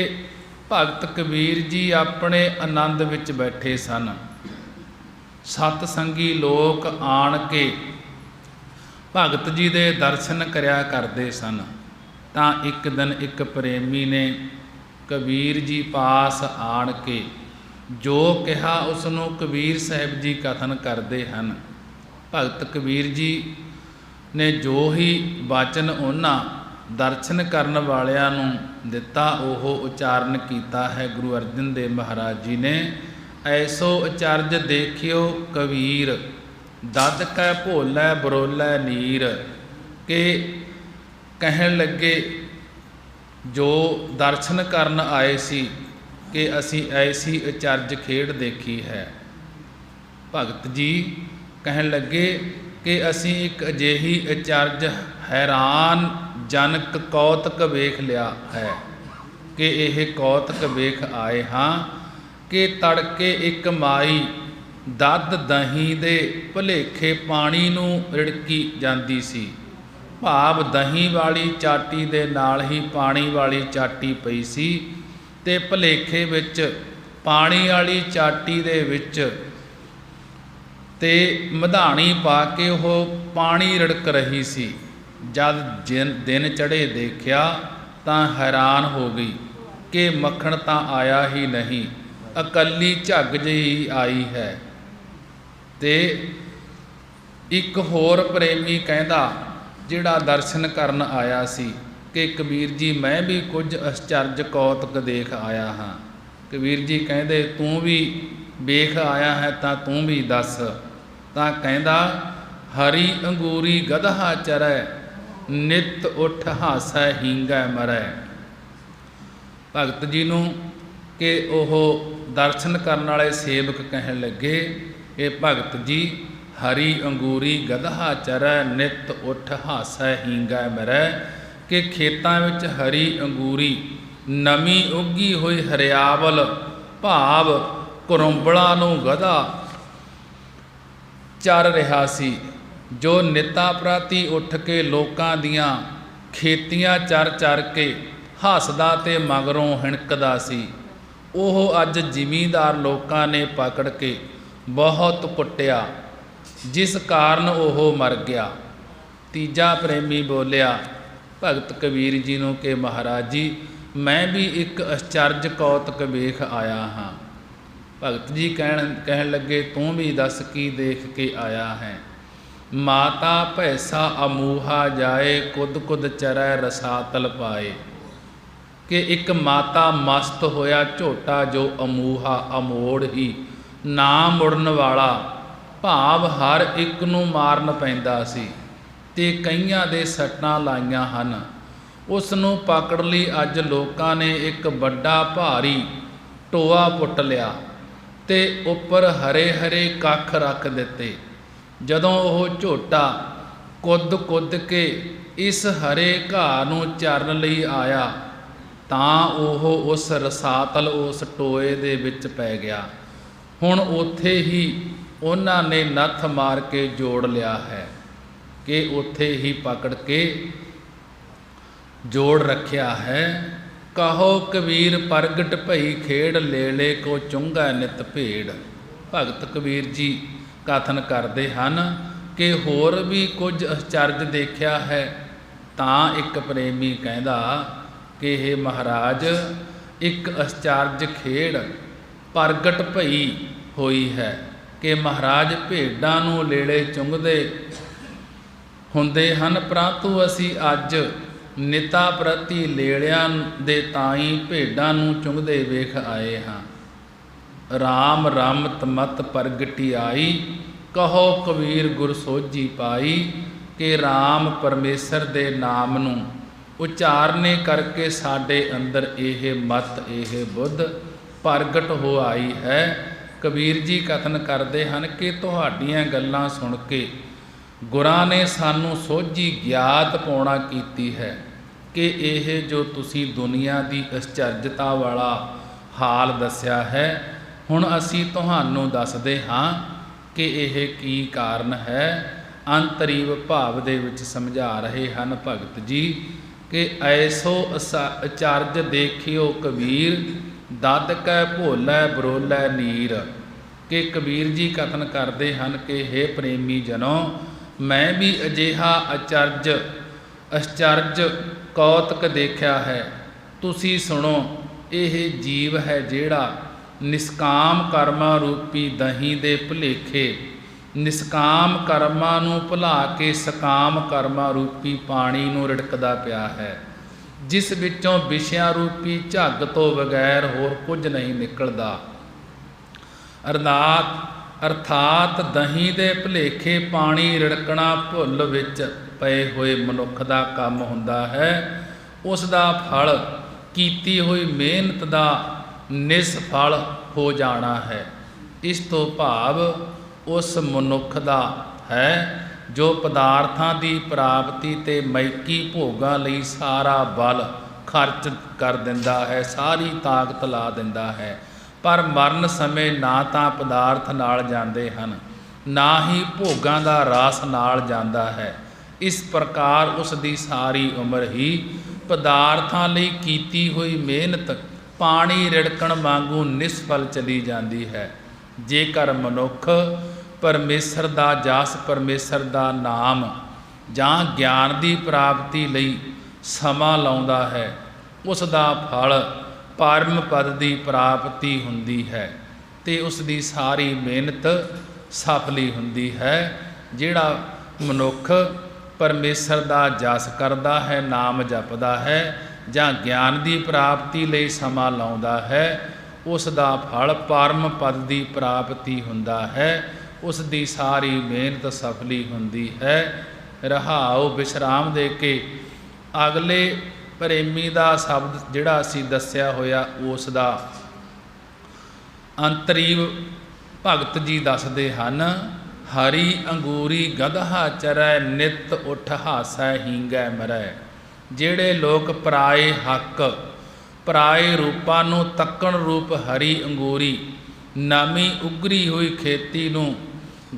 ਭਗਤ ਕਬੀਰ ਜੀ ਆਪਣੇ ਆਨੰਦ ਵਿੱਚ ਬੈਠੇ ਸਨ। ਸਤ ਸੰਗੀ ਲੋਕ ਆਣ ਕੇ ਭਗਤ ਜੀ ਦੇ ਦਰਸ਼ਨ ਕਰਿਆ ਕਰਦੇ ਸਨ। ਤਾਂ ਇੱਕ ਦਿਨ ਇੱਕ ਪ੍ਰੇਮੀ ਨੇ ਕਬੀਰ ਜੀ ਪਾਸ ਆਣ ਕੇ ਜੋ ਕਿਹਾ ਉਸ ਨੂੰ ਕਬੀਰ ਸਾਹਿਬ ਜੀ ਕਥਨ ਕਰਦੇ ਹਨ। ਭਗਤ ਕਬੀਰ ਜੀ ਨੇ ਜੋ ਹੀ ਵਾਚਨ ਉਹਨਾਂ ਦਰਸ਼ਨ ਕਰਨ ਵਾਲਿਆਂ ਨੂੰ ਦਿੱਤਾ ਉਹ ਉਚਾਰਨ ਕੀਤਾ ਹੈ ਗੁਰੂ ਅਰਜਨ ਦੇਵ ਮਹਾਰਾਜ ਜੀ ਨੇ। ਐਸੋ ਅਚਰਜ ਦੇਖਿਓ ਕਬੀਰ, ਦਦ ਕੈ ਭੋਲੇ ਬਰੋਲੇ ਨੀਰ। ਕਿ ਕਹਿਣ ਲੱਗੇ ਜੋ ਦਰਸ਼ਨ ਕਰਨ ਆਏ ਸੀ ਕਿ ਅਸੀਂ ਐਸੀ ਅਚਰਜ ਖੇਡ ਦੇਖੀ ਹੈ। ਭਗਤ ਜੀ ਕਹਿਣ ਲੱਗੇ ਕਿ ਅਸੀਂ ਇੱਕ ਅਜਿਹੀ ਅਚਰਜ ਹੈਰਾਨ ਜਨਕ ਕੌਤਕ ਵੇਖ ਲਿਆ ਹੈ। ਕਿ ਇਹ ਕੌਤਕ ਵੇਖ ਆਏ ਹਾਂ ਕਿ ਤੜਕੇ ਇੱਕ ਮਾਈ ਦੱਧ ਦਹੀਂ ਦੇ ਭੁਲੇਖੇ ਪਾਣੀ ਨੂੰ ਰਿੜਕੀ ਜਾਂਦੀ ਸੀ। ਭਾਵ ਦਹੀਂ ਵਾਲੀ ਚਾਟੀ ਦੇ ਨਾਲ ਹੀ ਪਾਣੀ ਵਾਲੀ ਚਾਟੀ ਪਈ ਸੀ ਤੇ ਭੁਲੇਖੇ ਵਿੱਚ ਪਾਣੀ ਵਾਲੀ ਚਾਟੀ ਦੇ ਵਿੱਚ ਤੇ ਮਧਾਣੀ ਪਾ ਕੇ ਉਹ ਪਾਣੀ ਰਿੜਕ ਰਹੀ ਸੀ। ਜਦ ਦਿਨ ਚੜ੍ਹੇ ਦੇਖਿਆ ਤਾਂ ਹੈਰਾਨ ਹੋ ਗਈ ਕਿ ਮੱਖਣ ਤਾਂ ਆਇਆ ਹੀ ਨਹੀਂ, ਇਕੱਲੀ ਝੱਗ ਜਿਹੀ ਆਈ ਹੈ। ਤੇ ਇੱਕ ਹੋਰ ਪ੍ਰੇਮੀ ਕਹਿੰਦਾ ਜਿਹੜਾ ਦਰਸ਼ਨ ਕਰਨ ਆਇਆ ਸੀ ਕਿ ਕਬੀਰ ਜੀ ਮੈਂ ਵੀ ਕੁਝ ਅਚਰਜ ਕੌਤਕ ਦੇਖ ਆਇਆ ਹਾਂ। ਕਬੀਰ ਜੀ ਕਹਿੰਦੇ ਤੂੰ ਵੀ ਵੇਖ ਆਇਆ ਹੈ ਤਾਂ ਤੂੰ ਵੀ ਦੱਸ। ਤਾਂ ਕਹਿੰਦਾ ਹਰੀ ਅੰਗੂਰੀ ਗਧਾ ਚਰੈ, ਨਿਤ ਉੱਠ ਹਾਸੈ ਹੀਂਗੈ ਮਰੈ। ਭਗਤ ਜੀ ਨੂੰ ਕਿ ਉਹ ਦਰਸ਼ਨ ਕਰਨ ਵਾਲੇ ਸੇਵਕ ਕਹਿਣ ਲੱਗੇ ਇਹ ਭਗਤ ਜੀ ਹਰੀ ਅੰਗੂਰੀ ਗਧਾ ਚਰੈ, ਨਿਤ ਉੱਠ ਹਾਸੈ ਹੀਂਗੈ ਮਰੈ। ਕਿ ਖੇਤਾਂ ਵਿੱਚ ਹਰੀ ਅੰਗੂਰੀ ਨਵੀਂ ਉੱਗੀ ਹੋਈ ਹਰਿਆਵਲ ਭਾਵ ਕਰੁੰਬਲਾਂ ਨੂੰ ਗਧਾ ਚਰ ਰਿਹਾ ਸੀ, ਜੋ ਨਿੱਤਾ ਪ੍ਰਾਤੀ ਉੱਠ ਕੇ ਲੋਕਾਂ ਦੀਆਂ ਖੇਤੀਆਂ ਚਰ ਕੇ ਹੱਸਦਾ ਤੇ ਮਗਰੋਂ ਹਿਣਕਦਾ ਸੀ। ਉਹ ਅੱਜ ਜ਼ਿਮੀਂਦਾਰ ਲੋਕਾਂ ਨੇ ਪਕੜ ਕੇ ਬਹੁਤ ਕੁੱਟਿਆ, ਜਿਸ ਕਾਰਨ ਉਹ ਮਰ ਗਿਆ। ਤੀਜਾ ਪ੍ਰੇਮੀ ਬੋਲਿਆ ਭਗਤ ਕਬੀਰ ਜੀ ਨੂੰ ਕਿ ਮਹਾਰਾਜ ਜੀ ਮੈਂ ਵੀ ਇੱਕ ਅਚਰਜ ਕੌਤਕ ਵੇਖ ਆਇਆ ਹਾਂ। ਭਗਤ ਜੀ ਕਹਿਣ ਲੱਗੇ ਤੂੰ ਵੀ ਦੱਸ ਕੀ ਦੇਖ ਕੇ ਆਇਆ ਹੈ। ਮਾਤਾ ਭੈਸਾ ਅਮੂਹਾ ਜਾਏ, ਕੁਦ ਕੁਦ ਚਰੈ ਰਸਾਤਲ ਪਾਏ। ਕਿ ਇੱਕ ਮਾਤਾ ਮਸਤ ਹੋਇਆ ਝੋਟਾ ਜੋ ਅਮੂਹਾ ਅਮੋੜ ਹੀ ਨਾ ਮੁੜਨ ਵਾਲਾ ਭਾਵ ਹਰ ਇੱਕ ਨੂੰ ਮਾਰਨ ਪੈਂਦਾ ਸੀ ਤੇ ਕਈਆਂ ਦੇ ਸੱਟਾਂ ਲਾਈਆਂ ਹਨ। ਉਸ ਨੂੰ ਪਕੜ ਲਈ ਅੱਜ ਲੋਕਾਂ ਨੇ ਇੱਕ ਵੱਡਾ ਭਾਰੀ ਟੋਆ ਪੁੱਟ ਲਿਆ ਤੇ ਉੱਪਰ ਹਰੇ ਹਰੇ ਕੱਖ ਰੱਖ ਦਿੱਤੇ। ਜਦੋਂ ਉਹ ਝੋਟਾ ਕੁੱਦ ਕੇ ਇਸ ਹਰੇ ਘਾਹ ਨੂੰ ਚਰਨ ਲਈ ਆਇਆ ਤਾਂ ਉਹ ਉਸ ਰਸਾਤਲ ਉਸ ਟੋਏ ਦੇ ਵਿੱਚ ਪੈ ਗਿਆ। ਹੁਣ ਉੱਥੇ ਹੀ ਉਹਨਾਂ ਨੇ ਨੱਥ ਮਾਰ ਕੇ ਜੋੜ ਲਿਆ ਹੈ ਕਿ ਉੱਥੇ ਹੀ ਪਕੜ ਕੇ ਜੋੜ ਰੱਖਿਆ ਹੈ। ਕਹੋ ਕਬੀਰ ਪ੍ਰਗਟ ਭਈ ਖੇੜ, ਲੈ ਲੈ ਕੋ ਚੁੰਗਾ ਨਿਤ ਭੇੜ। ਭਗਤ ਕਬੀਰ ਜੀ ਕਥਨ ਕਰਦੇ ਹਨ ਕਿ ਹੋਰ ਵੀ ਕੁਝ ਅਚਰਜ ਦੇਖਿਆ ਹੈ। ਤਾਂ ਇੱਕ ਪ੍ਰੇਮੀ ਕਹਿੰਦਾ ਕਿ ਇਹ ਮਹਾਰਾਜ, ਇੱਕ ਅਚਰਜ ਖੇੜ ਪ੍ਰਗਟ ਭਈ ਹੋਈ ਹੈ ਕਿ ਮਹਾਰਾਜ ਭੇਡਾਂ ਨੂੰ ਲੇਲੇ ਚੁੰਗਦੇ ਹੁੰਦੇ ਹਨ, ਪਰੰਤੂ ਅਸੀਂ ਅੱਜ ਨਿਤਾ ਪ੍ਰਤੀ ਲੇਲਿਆਂ ਦੇ ਤਾਈਂ ਭੇਡਾਂ ਨੂੰ ਚੁੰਗਦੇ ਵੇਖ ਆਏ ਹਾਂ। ਰਾਮ ਰਮਤ ਮਤ ਪ੍ਰਗਟੀ ਆਈ, ਕਹੋ ਕਬੀਰ ਗੁਰ ਸੋਝੀ ਪਾਈ। ਕਿ ਰਾਮ ਪਰਮੇਸ਼ਰ ਦੇ ਨਾਮ ਨੂੰ ਉਚਾਰਨੇ ਕਰਕੇ ਸਾਡੇ ਅੰਦਰ ਇਹ ਮਤ, ਇਹ ਬੁੱਧ ਪ੍ਰਗਟ ਹੋ ਆਈ ਹੈ। ਕਬੀਰ ਜੀ ਕਥਨ ਕਰਦੇ ਹਨ ਕਿ ਤੁਹਾਡੀਆਂ ਗੱਲਾਂ ਸੁਣ ਕੇ ਗੁਰਾਂ ਨੇ ਸਾਨੂੰ ਸੋਝੀ ਗਿਆਤ ਪਾਉਣਾ ਕੀਤੀ ਹੈ ਕਿ ਇਹ ਜੋ ਤੁਸੀਂ ਦੁਨੀਆ ਦੀ ਅਚਰਜਤਾ ਵਾਲਾ ਹਾਲ ਦੱਸਿਆ ਹੈ, ਹੁਣ ਅਸੀਂ ਤੁਹਾਨੂੰ ਦੱਸਦੇ ਹਾਂ ਕਿ ਇਹ ਕੀ ਕਾਰਨ ਹੈ। ਅੰਤਰੀਵ ਭਾਵ ਦੇ ਵਿੱਚ ਸਮਝਾ ਰਹੇ ਹਨ ਭਗਤ ਜੀ ਕਿ ਐਸੋ ਅਚਰਜ ਦੇਖਿਓ ਕਬੀਰ, ਦਦ ਕੈ ਭੋਲੇ ਬਰੋਲੇ ਨੀਰ। ਕਿ ਕਬੀਰ ਜੀ ਕਥਨ ਕਰਦੇ ਹਨ ਕਿ ਹੇ ਪ੍ਰੇਮੀ ਜਨੋ, ਮੈਂ ਵੀ ਅਜਿਹਾ ਅਚਰਜ ਕੌਤਕ ਦੇਖਿਆ ਹੈ। ਤੁਸੀਂ ਸੁਣੋ, ਇਹ ਜੀਵ ਹੈ ਜਿਹੜਾ ਨਿਸਕਾਮ ਕਰਮਾਂ ਰੂਪੀ ਦਹੀਂ ਦੇ ਭੁਲੇਖੇ, ਨਿਸਕਾਮ ਕਰਮਾਂ ਨੂੰ ਭੁਲਾ ਕੇ ਸਕਾਮ ਕਰਮਾਂ ਰੂਪੀ ਪਾਣੀ ਨੂੰ ਰਿੜਕਦਾ ਪਿਆ ਹੈ, ਜਿਸ ਵਿੱਚੋਂ ਵਿਸ਼ਿਆਂ ਰੂਪੀ ਝੱਗ ਤੋਂ ਬਗੈਰ ਹੋਰ ਕੁਝ ਨਹੀਂ ਨਿਕਲਦਾ। ਅਰਥਾਤ ਦਹੀਂ ਦੇ ਭੁਲੇਖੇ ਪਾਣੀ ਰਿੜਕਣਾ ਭੁੱਲ ਵਿੱਚ ਪਏ ਹੋਏ ਮਨੁੱਖ ਦਾ ਕੰਮ ਹੁੰਦਾ ਹੈ। ਉਸ ਦਾ ਫਲ ਕੀਤੀ ਹੋਈ ਮਿਹਨਤ ਦਾ ਨਿਸਫਲ ਹੋ ਜਾਣਾ ਹੈ। ਇਸ ਤੋਂ ਭਾਵ ਉਸ ਮਨੁੱਖ ਦਾ ਹੈ ਜੋ ਪਦਾਰਥਾਂ ਦੀ ਪ੍ਰਾਪਤੀ ਤੇ ਮੈਕੀ ਭੋਗਾਂ ਲਈ ਸਾਰਾ ਬਲ ਖਰਚ ਕਰ ਦਿੰਦਾ ਹੈ, ਸਾਰੀ ਤਾਕਤ ਲਾ ਦਿੰਦਾ ਹੈ, ਪਰ ਮਰਨ ਸਮੇਂ ਨਾ ਤਾਂ ਪਦਾਰਥ ਨਾਲ ਜਾਂਦੇ ਹਨ, ਨਾ ਹੀ ਭੋਗਾਂ ਦਾ ਰਸ ਨਾਲ ਜਾਂਦਾ ਹੈ। ਇਸ ਪ੍ਰਕਾਰ ਉਸ ਦੀ ਸਾਰੀ ਉਮਰ ਹੀ ਪਦਾਰਥਾਂ ਲਈ ਕੀਤੀ ਹੋਈ ਮਿਹਨਤ ਪਾਣੀ ਰਿੜਕਣ ਵਾਂਗੂ ਨਿਸਫਲ ਚਲੀ ਜਾਂਦੀ ਹੈ। ਜੇਕਰ ਮਨੁੱਖ ਪਰਮੇਸ਼ਰ ਦਾ ਜਸ, ਪਰਮੇਸ਼ਰ ਦਾ ਨਾਮ ਜਾਂ ਗਿਆਨ ਦੀ ਪ੍ਰਾਪਤੀ ਲਈ ਸਮਾਂ ਲਾਉਂਦਾ ਹੈ, ਉਸ ਦਾ ਫਲ ਪਰਮ ਪਦ ਦੀ ਪ੍ਰਾਪਤੀ ਹੁੰਦੀ ਹੈ ਤੇ ਉਸ ਦੀ ਸਾਰੀ ਮਿਹਨਤ ਸਫਲੀ ਹੁੰਦੀ ਹੈ। ਜਿਹੜਾ ਮਨੁੱਖ ਪਰਮੇਸ਼ਰ ਦਾ ਜਸ ਕਰਦਾ ਹੈ, ਨਾਮ ਜਪਦਾ ਹੈ ਜਾਂ ਗਿਆਨ ਦੀ ਪ੍ਰਾਪਤੀ ਲਈ ਸਮਾਂ ਲਾਉਂਦਾ ਹੈ, ਉਸ ਦਾ ਫਲ ਪਰਮ ਪਦ ਦੀ ਪ੍ਰਾਪਤੀ ਹੁੰਦਾ ਹੈ, ਉਸ ਦੀ ਸਾਰੀ ਮਿਹਨਤ ਸਫਲੀ ਹੁੰਦੀ ਹੈ। ਰਹਾਉ ਵਿਸ਼ਰਾਮ ਦੇ ਕੇ ਅਗਲੇ ਪ੍ਰੇਮੀ ਦਾ ਸ਼ਬਦ ਜਿਹੜਾ ਅਸੀਂ ਦੱਸਿਆ ਹੋਇਆ, ਉਸ ਦਾ ਅੰਤਰੀਵ ਭਗਤ ਜੀ ਦੱਸਦੇ ਹਨ। ਹਰੀ ਅੰਗੂਰੀ ਗਧਾ ਚਰੈ, ਨਿਤ ਉਠ ਹਾਸੈ ਹੀਂਗੈ ਮਰੈ। ਜਿਹੜੇ ਲੋਕ ਪਰਾਏ ਹੱਕ, ਪਰਾਏ ਰੂਪਾਂ ਨੂੰ ਤੱਕਣ ਰੂਪ ਹਰੀ ਅੰਗੂਰੀ ਨਵੀਂ ਉਗਰੀ ਹੋਈ ਖੇਤੀ ਨੂੰ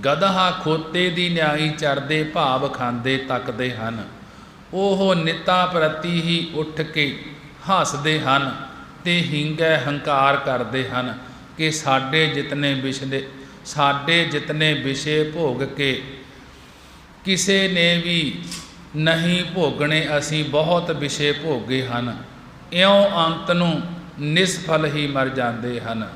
ਗਧਾ ਖੋਤੇ ਦੀ ਨਿਆਈ ਚਰਦੇ ਭਾਵ ਖਾਂਦੇ ਤੱਕਦੇ ਹਨ, ਉਹ ਨਿਤਾ ਪ੍ਰਤੀ ਹੀ ਉੱਠ ਕੇ ਹੱਸਦੇ ਹਨ ਤੇ ਹੀਂਗੈ ਹੰਕਾਰ ਕਰਦੇ ਹਨ ਕਿ ਸਾਡੇ ਜਿਤਨੇ ਵਿਸ਼ੇ ਭੋਗ ਕੇ ਕਿਸੇ ਨੇ ਵੀ ਨਹੀਂ ਭੋਗਣੇ, ਅਸੀਂ ਬਹੁਤ ਵਿਸ਼ੇ ਭੋਗੇ ਹਨ, ਇਉਂ ਅੰਤ ਨੂੰ ਨਿਸਫਲ ਹੀ ਮਰ ਜਾਂਦੇ ਹਨ।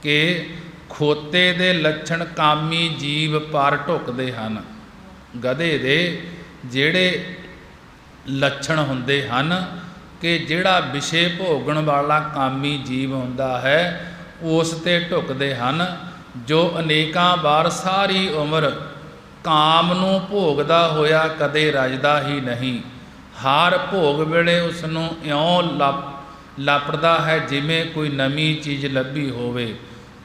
ਕਿ ਖੋਤੇ ਦੇ ਲੱਛਣ ਕਾਮੀ ਜੀਵ ਪਰ ਢੁਕਦੇ ਹਨ। ਗਧੇ ਦੇ ਜਿਹੜੇ ਲੱਛਣ ਹੁੰਦੇ ਹਨ ਕਿ ਜਿਹੜਾ ਵਿਸ਼ੇ ਭੋਗਣ ਵਾਲਾ ਕਾਮੀ ਜੀਵ ਹੁੰਦਾ ਹੈ, ਉਸ ਤੇ ਢੁਕਦੇ ਹਨ, ਜੋ ਅਨੇਕਾਂ ਵਾਰ ਸਾਰੀ ਉਮਰ ਕਾਮ ਨੂੰ ਭੋਗਦਾ ਹੋਇਆ ਕਦੇ ਰੱਜਦਾ ਹੀ ਨਹੀਂ। ਹਰ ਭੋਗ ਵੇਲੇ ਉਸ ਨੂੰ ਇਉਂ ਲਾਪੜਦਾ ਹੈ ਜਿਵੇਂ ਕੋਈ ਨਵੀਂ ਚੀਜ਼ ਲੱਭੀ ਹੋਵੇ।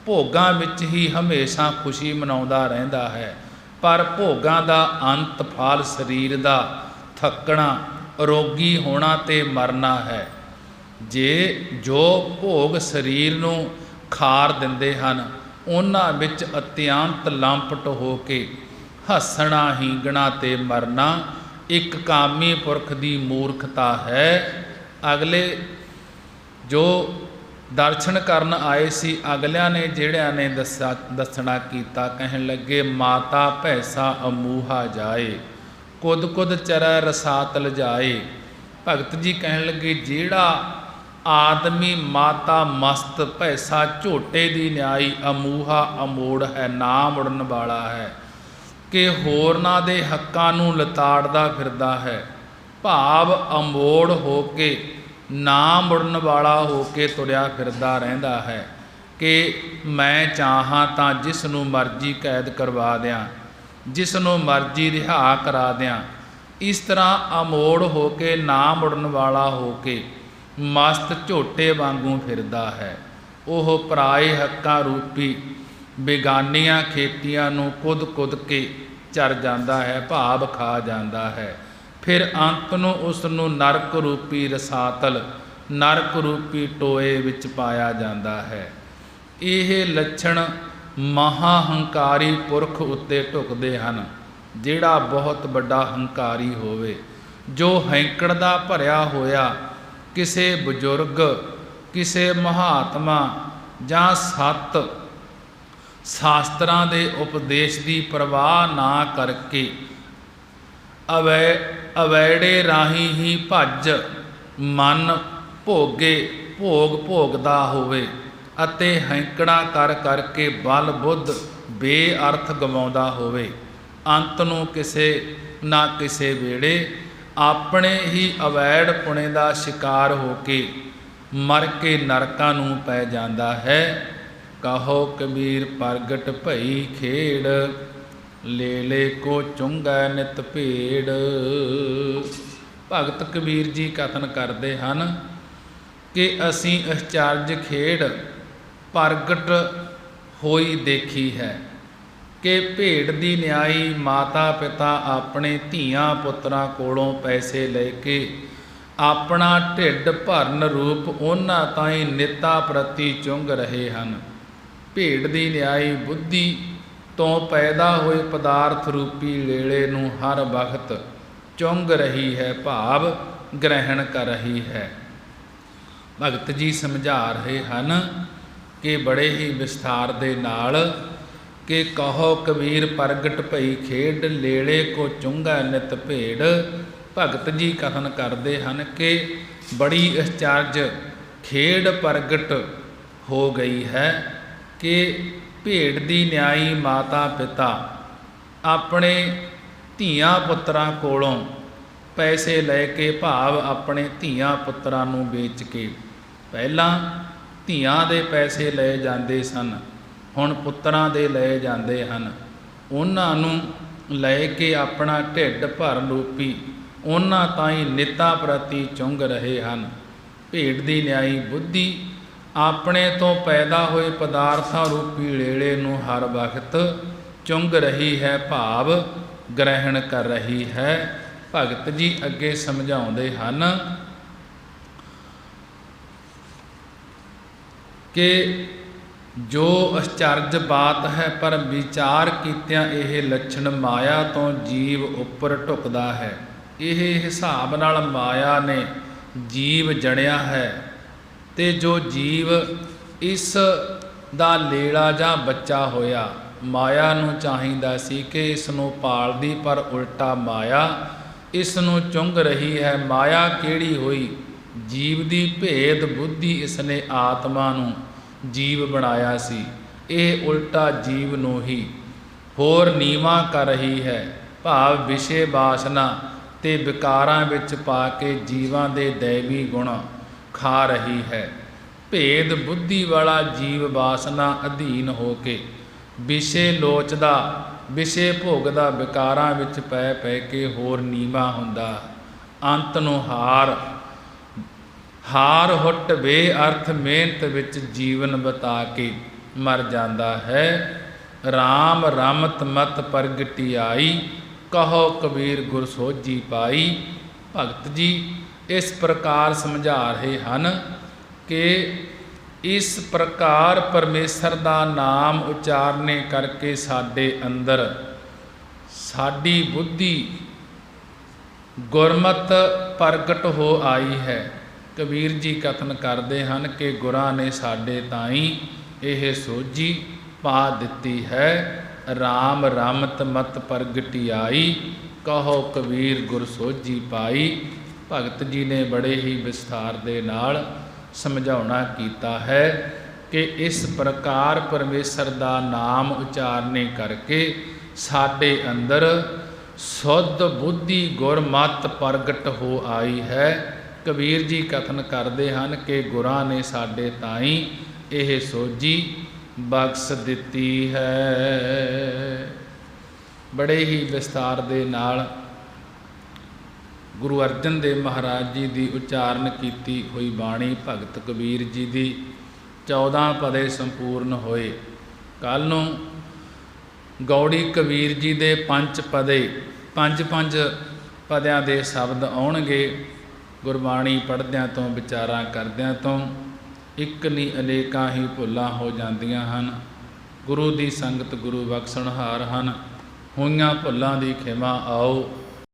ਭੋਗਾਂ ਵਿੱਚ ਹੀ ਹਮੇਸ਼ਾ ਖੁਸ਼ੀ ਮਨਾਉਂਦਾ ਰਹਿੰਦਾ ਹੈ, ਪਰ ਭੋਗਾਂ ਦਾ ਅੰਤ ਫਲ ਸਰੀਰ ਦਾ ਥੱਕਣਾ, ਰੋਗੀ ਹੋਣਾ ਤੇ ਮਰਨਾ ਹੈ। ਜੋ ਭੋਗ ਸਰੀਰ ਨੂੰ ਖਾਰ ਦਿੰਦੇ ਹਨ, ਉਹਨਾਂ ਵਿੱਚ ਅਤਿਅੰਤ ਲੰਪਟ ਹੋ ਕੇ ਹੱਸਣਾ, ਹੀਂਗਣਾ ਤੇ ਮਰਨਾ ਇੱਕ ਕਾਮੀ ਪੁਰਖ ਦੀ ਮੂਰਖਤਾ ਹੈ। ਅਗਲੇ ਜੋ ਦਰਸ਼ਨ ਕਰਨ ਆਏ ਸੀ ਅਗਲਿਆਂ ਨੇ ਜਿਹੜਿਆਂ ਨੇ ਦੱਸਣਾ ਕੀਤਾ, ਕਹਿਣ ਲੱਗੇ ਮਾਤਾ ਭੈਸਾ ਅਮੂਹਾ ਜਾਏ, ਕੁਦ ਕੁਦ ਚਰੈ ਰਸਾਤਲ ਜਾਏ। ਭਗਤ ਜੀ ਕਹਿਣ ਲੱਗੇ ਜਿਹੜਾ ਆਦਮੀ ਮਾਤਾ ਮਸਤ ਭੈਸਾ ਝੋਟੇ ਦੀ ਨਿਆਈ ਅਮੂਹਾ ਅਮੋੜ ਹੈ, ਨਾ ਮੁੜਨ ਵਾਲਾ ਹੈ, ਕਿ ਹੋਰਨਾਂ ਦੇ ਹੱਕਾਂ ਨੂੰ ਲਤਾੜਦਾ ਫਿਰਦਾ ਹੈ, ਭਾਵ ਅਮੋੜ ਹੋ ਕੇ ਨਾ ਮੁੜਨ ਵਾਲਾ ਹੋ ਕੇ ਤੁਰਿਆ ਫਿਰਦਾ ਰਹਿੰਦਾ ਹੈ, ਕਿ ਮੈਂ ਚਾਹਾਂ ਤਾਂ ਜਿਸ ਨੂੰ ਮਰਜ਼ੀ ਕੈਦ ਕਰਵਾ ਦਿਆਂ, ਜਿਸ ਨੂੰ ਮਰਜ਼ੀ ਰਿਹਾ ਕਰਾ ਦਿਆਂ। ਇਸ ਤਰ੍ਹਾਂ ਅਮੋੜ ਹੋ ਕੇ ਨਾ ਮੁੜਨ ਵਾਲਾ ਹੋ ਕੇ ਮਸਤ ਝੋਟੇ ਵਾਂਗੂ ਫਿਰਦਾ ਹੈ। ਉਹ ਪਰਾਏ ਹੱਕਾਂ ਰੂਪੀ ਬੇਗਾਨੀਆਂ ਖੇਤੀਆਂ ਨੂੰ ਕੁੱਦ ਕੁੱਦ ਕੇ ਚਰ ਜਾਂਦਾ ਹੈ, ਭਾਵ ਖਾ ਜਾਂਦਾ ਹੈ। ਫਿਰ ਅੰਤ ਨੂੰ ਉਸ ਨੂੰ ਨਰਕ ਰੂਪੀ ਰਸਾਤਲ, ਨਰਕ ਰੂਪੀ ਟੋਏ ਵਿੱਚ ਪਾਇਆ ਜਾਂਦਾ ਹੈ। ਇਹ ਲੱਛਣ ਮਹਾ ਹੰਕਾਰੀ ਪੁਰਖ ਉੱਤੇ ਢੁਕਦੇ ਹਨ। ਜਿਹੜਾ ਬਹੁਤ ਵੱਡਾ ਹੰਕਾਰੀ ਹੋਵੇ, ਜੋ ਹੈਂਕੜ ਦਾ ਭਰਿਆ ਹੋਇਆ, ਕਿਸੇ ਬਜ਼ੁਰਗ, ਕਿਸੇ ਮਹਾਤਮਾ ਜਾਂ ਸੱਤ ਸ਼ਾਸਤਰਾਂ ਦੇ ਉਪਦੇਸ਼ ਦੀ ਪਰਵਾਹ ਨਾ ਕਰਕੇ ਅਵੈੜੇ ਰਾਹੀਂ ਹੀ ਭੱਜ ਮਨ ਭੋਗੇ ਭੋਗ ਭੋਗਦਾ ਹੋਵੇ ਅਤੇ ਹੈਂਕੜਾ ਕਰ ਕਰਕੇ ਬਲ ਬੁੱਧ ਬੇਅਰਥ ਗਵਾਉਂਦਾ ਹੋਵੇ, ਅੰਤ ਨੂੰ ਕਿਸੇ ਨਾ ਕਿਸੇ ਵੇਲੇ ਆਪਣੇ ਹੀ ਅਵੈੜ ਪੁਣੇ ਦਾ ਸ਼ਿਕਾਰ ਹੋ ਕੇ ਮਰ ਕੇ ਨਰਕਾਂ ਨੂੰ ਪੈ ਜਾਂਦਾ ਹੈ। ਕਹੋ ਕਬੀਰ ਪ੍ਰਗਟ ਭਈ ਖੇੜ, ਲੈ ਲੈ ਕੋ ਚੁੰਗੈ ਨਿਤ ਭੇੜ। ਭਗਤ ਕਬੀਰ ਜੀ ਕਥਨ ਕਰਦੇ ਹਨ ਕਿ ਅਸੀਂ ਅਚਰਜ ਖੇਡ ਪ੍ਰਗਟ ਹੋਈ ਦੇਖੀ ਹੈ, ਕਿ ਭੇਡ ਦੀ ਨਿਆਈ ਮਾਤਾ ਪਿਤਾ ਆਪਣੇ ਧੀਆਂ ਪੁੱਤਰਾਂ ਕੋਲੋਂ ਪੈਸੇ ਲੈ ਕੇ ਆਪਣਾ ਢਿੱਡ ਭਰਨ ਰੂਪ ਉਹਨਾਂ ਤਾਈਂ ਨਿੱਤਾ ਪ੍ਰਤੀ ਚੁੰਗ ਰਹੇ ਹਨ। ਭੇਡ ਦੀ ਨਿਆਈ ਬੁੱਧੀ ਤੋਂ ਪੈਦਾ ਹੋਏ ਪਦਾਰਥ ਰੂਪੀ ਲੇਲੇ ਨੂੰ ਹਰ ਵਕਤ ਚੁੰਗ ਰਹੀ ਹੈ, ਭਾਵ ਗ੍ਰਹਿਣ ਕਰ ਰਹੀ ਹੈ। ਭਗਤ ਜੀ ਸਮਝਾ ਰਹੇ ਹਨ ਕਿ ਬੜੇ ਹੀ ਵਿਸਥਾਰ ਦੇ ਨਾਲ ਕਿ ਕਹੋ ਕਬੀਰ ਪ੍ਰਗਟ ਭਈ ਖੇਡ, ਲੇਲੇ ਕੋ ਚੁੰਗਾ ਨਿਤ ਭੇੜ। ਭਗਤ ਜੀ ਕਥਨ ਕਰਦੇ ਹਨ ਕਿ ਬੜੀ ਅਚਰਜ ਖੇਡ ਪ੍ਰਗਟ ਹੋ ਗਈ ਹੈ ਕਿ ਭੇਡ ਦੀ ਨਿਆਈ ਮਾਤਾ ਪਿਤਾ ਆਪਣੇ ਧੀਆਂ ਪੁੱਤਰਾਂ ਕੋਲੋਂ ਪੈਸੇ ਲੈ ਕੇ, ਭਾਵ ਆਪਣੇ ਧੀਆਂ ਪੁੱਤਰਾਂ ਨੂੰ ਵੇਚ ਕੇ, ਪਹਿਲਾਂ ਧੀਆਂ ਦੇ ਪੈਸੇ ਲਏ ਜਾਂਦੇ ਸਨ, ਹੁਣ ਪੁੱਤਰਾਂ ਦੇ ਲਏ ਜਾਂਦੇ ਹਨ। ਉਹਨਾਂ ਨੂੰ ਲੈ ਕੇ ਆਪਣਾ ਢਿੱਡ ਭਰਨ ਰੂਪੀ ਉਹਨਾਂ ਤਾਈਂ ਨਿੱਤਾ ਪ੍ਰਤੀ ਚੁੰਗ ਰਹੇ ਹਨ। ਭੇਡ ਦੀ ਨਿਆਈ ਬੁੱਧੀ ਆਪਣੇ ਤੋਂ ਪੈਦਾ ਹੋਏ ਪਦਾਰਥਾਂ ਰੂਪੀ ਲੇਲੇ ਨੂੰ ਹਰ ਵਕਤ ਚੁੰਗ ਰਹੀ ਹੈ, ਭਾਵ ਗ੍ਰਹਿਣ ਕਰ ਰਹੀ ਹੈ। ਭਗਤ ਜੀ ਅੱਗੇ ਸਮਝਾਉਂਦੇ ਹਨ ਕਿ ਜੋ ਅਚਰਜ ਬਾਤ ਹੈ, ਪਰ ਵਿਚਾਰ ਕੀਤਿਆਂ ਇਹ ਲੱਛਣ ਮਾਇਆ ਤੋਂ ਜੀਵ ਉੱਪਰ ਢੁਕਦਾ ਹੈ। ਇਹ ਹਿਸਾਬ ਨਾਲ ਮਾਇਆ ਨੇ ਜੀਵ ਜਣਿਆ ਹੈ, ਤੇ ਜੋ ਜੀਵ ਇਸ ਦਾ ਲੇਲਾ ਜਾਂ ਬੱਚਾ ਹੋਇਆ, ਮਾਇਆ ਨੂੰ ਚਾਹੀਦਾ ਸੀ ਕਿ ਇਸ ਨੂੰ ਪਾਲਦੀ, ਪਰ ਉਲਟਾ ਮਾਇਆ ਇਸ ਨੂੰ ਚੁੰਗ ਰਹੀ ਹੈ। ਮਾਇਆ ਕਿਹੜੀ ਹੋਈ? ਜੀਵ ਦੀ ਭੇਦ ਬੁੱਧੀ ਇਸਨੇ ਆਤਮਾ ਨੂੰ ਜੀਵ ਬਣਾਇਆ ਸੀ, ਇਹ ਉਲਟਾ ਜੀਵ ਨੂੰ ਹੀ ਹੋਰ ਨੀਵਾਂ ਕਰ ਰਹੀ ਹੈ, ਭਾਵ ਵਿਸ਼ੇ ਵਾਸਨਾ ਤੇ ਵਿਕਾਰਾਂ ਵਿੱਚ ਪਾ ਕੇ ਜੀਵਾਂ ਦੇ ਦੈਵੀ ਗੁਣ ਖਾ ਰਹੀ ਹੈ। ਭੇਦ ਬੁੱਧੀ ਵਾਲਾ ਜੀਵ ਵਾਸਨਾ ਅਧੀਨ ਹੋ ਕੇ ਵਿਸ਼ੇ ਲੋਚਦਾ, ਵਿਸ਼ੇ ਭੋਗਦਾ, ਵਿਕਾਰਾਂ ਵਿੱਚ ਪੈ ਪੈ ਕੇ ਹੋਰ ਨੀਵਾਂ ਹੁੰਦਾ, ਅੰਤ ਨੂੰ ਹਾਰ ਹੁੱਟ ਬੇਅਰਥ ਮਿਹਨਤ ਵਿੱਚ ਜੀਵਨ ਬਿਤਾ ਕੇ ਮਰ ਜਾਂਦਾ ਹੈ। ਰਾਮ ਰਮਤ ਮਤ ਪ੍ਰਗਟੀ ਆਈ, ਕਹੋ ਕਬੀਰ ਗੁਰ ਸੋਝੀ ਪਾਈ। ਭਗਤ ਜੀ ਇਸ ਪ੍ਰਕਾਰ ਸਮਝਾ ਰਹੇ ਹਨ ਕਿ ਇਸ ਪ੍ਰਕਾਰ ਪਰਮੇਸ਼ਰ ਦਾ ਨਾਮ ਉਚਾਰਨੇ ਕਰਕੇ ਸਾਡੇ ਅੰਦਰ ਸਾਡੀ ਬੁੱਧੀ ਗੁਰਮਤਿ ਪ੍ਰਗਟ ਹੋ ਆਈ ਹੈ। ਕਬੀਰ ਜੀ ਕਥਨ ਕਰਦੇ ਹਨ ਕਿ ਗੁਰਾਂ ਨੇ ਸਾਡੇ ਤਾਈਂ ਇਹ ਸੋਝੀ ਪਾ ਦਿੱਤੀ ਹੈ। ਰਾਮ ਰਮਤ ਮਤ ਪ੍ਰਗਟਿਆਈ, ਕਹੋ ਕਬੀਰ ਗੁਰ ਸੋਝੀ ਪਾਈ। ਭਗਤ ਜੀ ਨੇ ਬੜੇ ਹੀ ਵਿਸਥਾਰ ਦੇ ਨਾਲ ਸਮਝਾਉਣਾ ਕੀਤਾ ਹੈ ਕਿ ਇਸ ਪ੍ਰਕਾਰ ਪਰਮੇਸ਼ਰ ਦਾ ਨਾਮ ਉਚਾਰਨੇ ਕਰਕੇ ਸਾਡੇ ਅੰਦਰ ਸੁੱਧ ਬੁੱਧੀ ਗੁਰਮਤ ਪ੍ਰਗਟ ਹੋ ਆਈ ਹੈ। ਕਬੀਰ ਜੀ ਕਥਨ ਕਰਦੇ ਹਨ ਕਿ ਗੁਰਾਂ ਨੇ ਸਾਡੇ ਤਾਈਂ ਇਹ ਸੋਝੀ ਬਖਸ਼ ਦਿੱਤੀ ਹੈ। ਬੜੇ ਹੀ ਵਿਸਤਾਰ ਦੇ ਨਾਲ ਗੁਰੂ ਅਰਜਨ ਦੇਵ ਮਹਾਰਾਜ ਜੀ ਦੀ ਉਚਾਰਨ ਕੀਤੀ ਹੋਈ ਬਾਣੀ ਭਗਤ ਕਬੀਰ ਜੀ ਦੀ 14 ਪਦੇ ਸੰਪੂਰਨ ਹੋਏ। ਕੱਲ੍ਹ ਨੂੰ ਗੌੜੀ ਕਬੀਰ ਜੀ ਦੇ 5 ਪਦੇ 5 ਪਦਿਆਂ ਦੇ ਸ਼ਬਦ ਆਉਣਗੇ। ਗੁਰਬਾਣੀ ਪੜ੍ਹਦਿਆਂ ਤੋਂ ਵਿਚਾਰਾਂ ਕਰਦਿਆਂ ਤੋਂ ਇੱਕ ਨਹੀਂ ਅਨੇਕਾਂ ਹੀ ਭੁੱਲਾਂ ਹੋ ਜਾਂਦੀਆਂ ਹਨ। ਗੁਰੂ ਦੀ ਸੰਗਤ ਗੁਰੂ ਬਖਸ਼ਣਹਾਰ ਹਨ। ਹੋਈਆਂ ਭੁੱਲਾਂ ਦੀ ਖਿਮਾ ਆਓ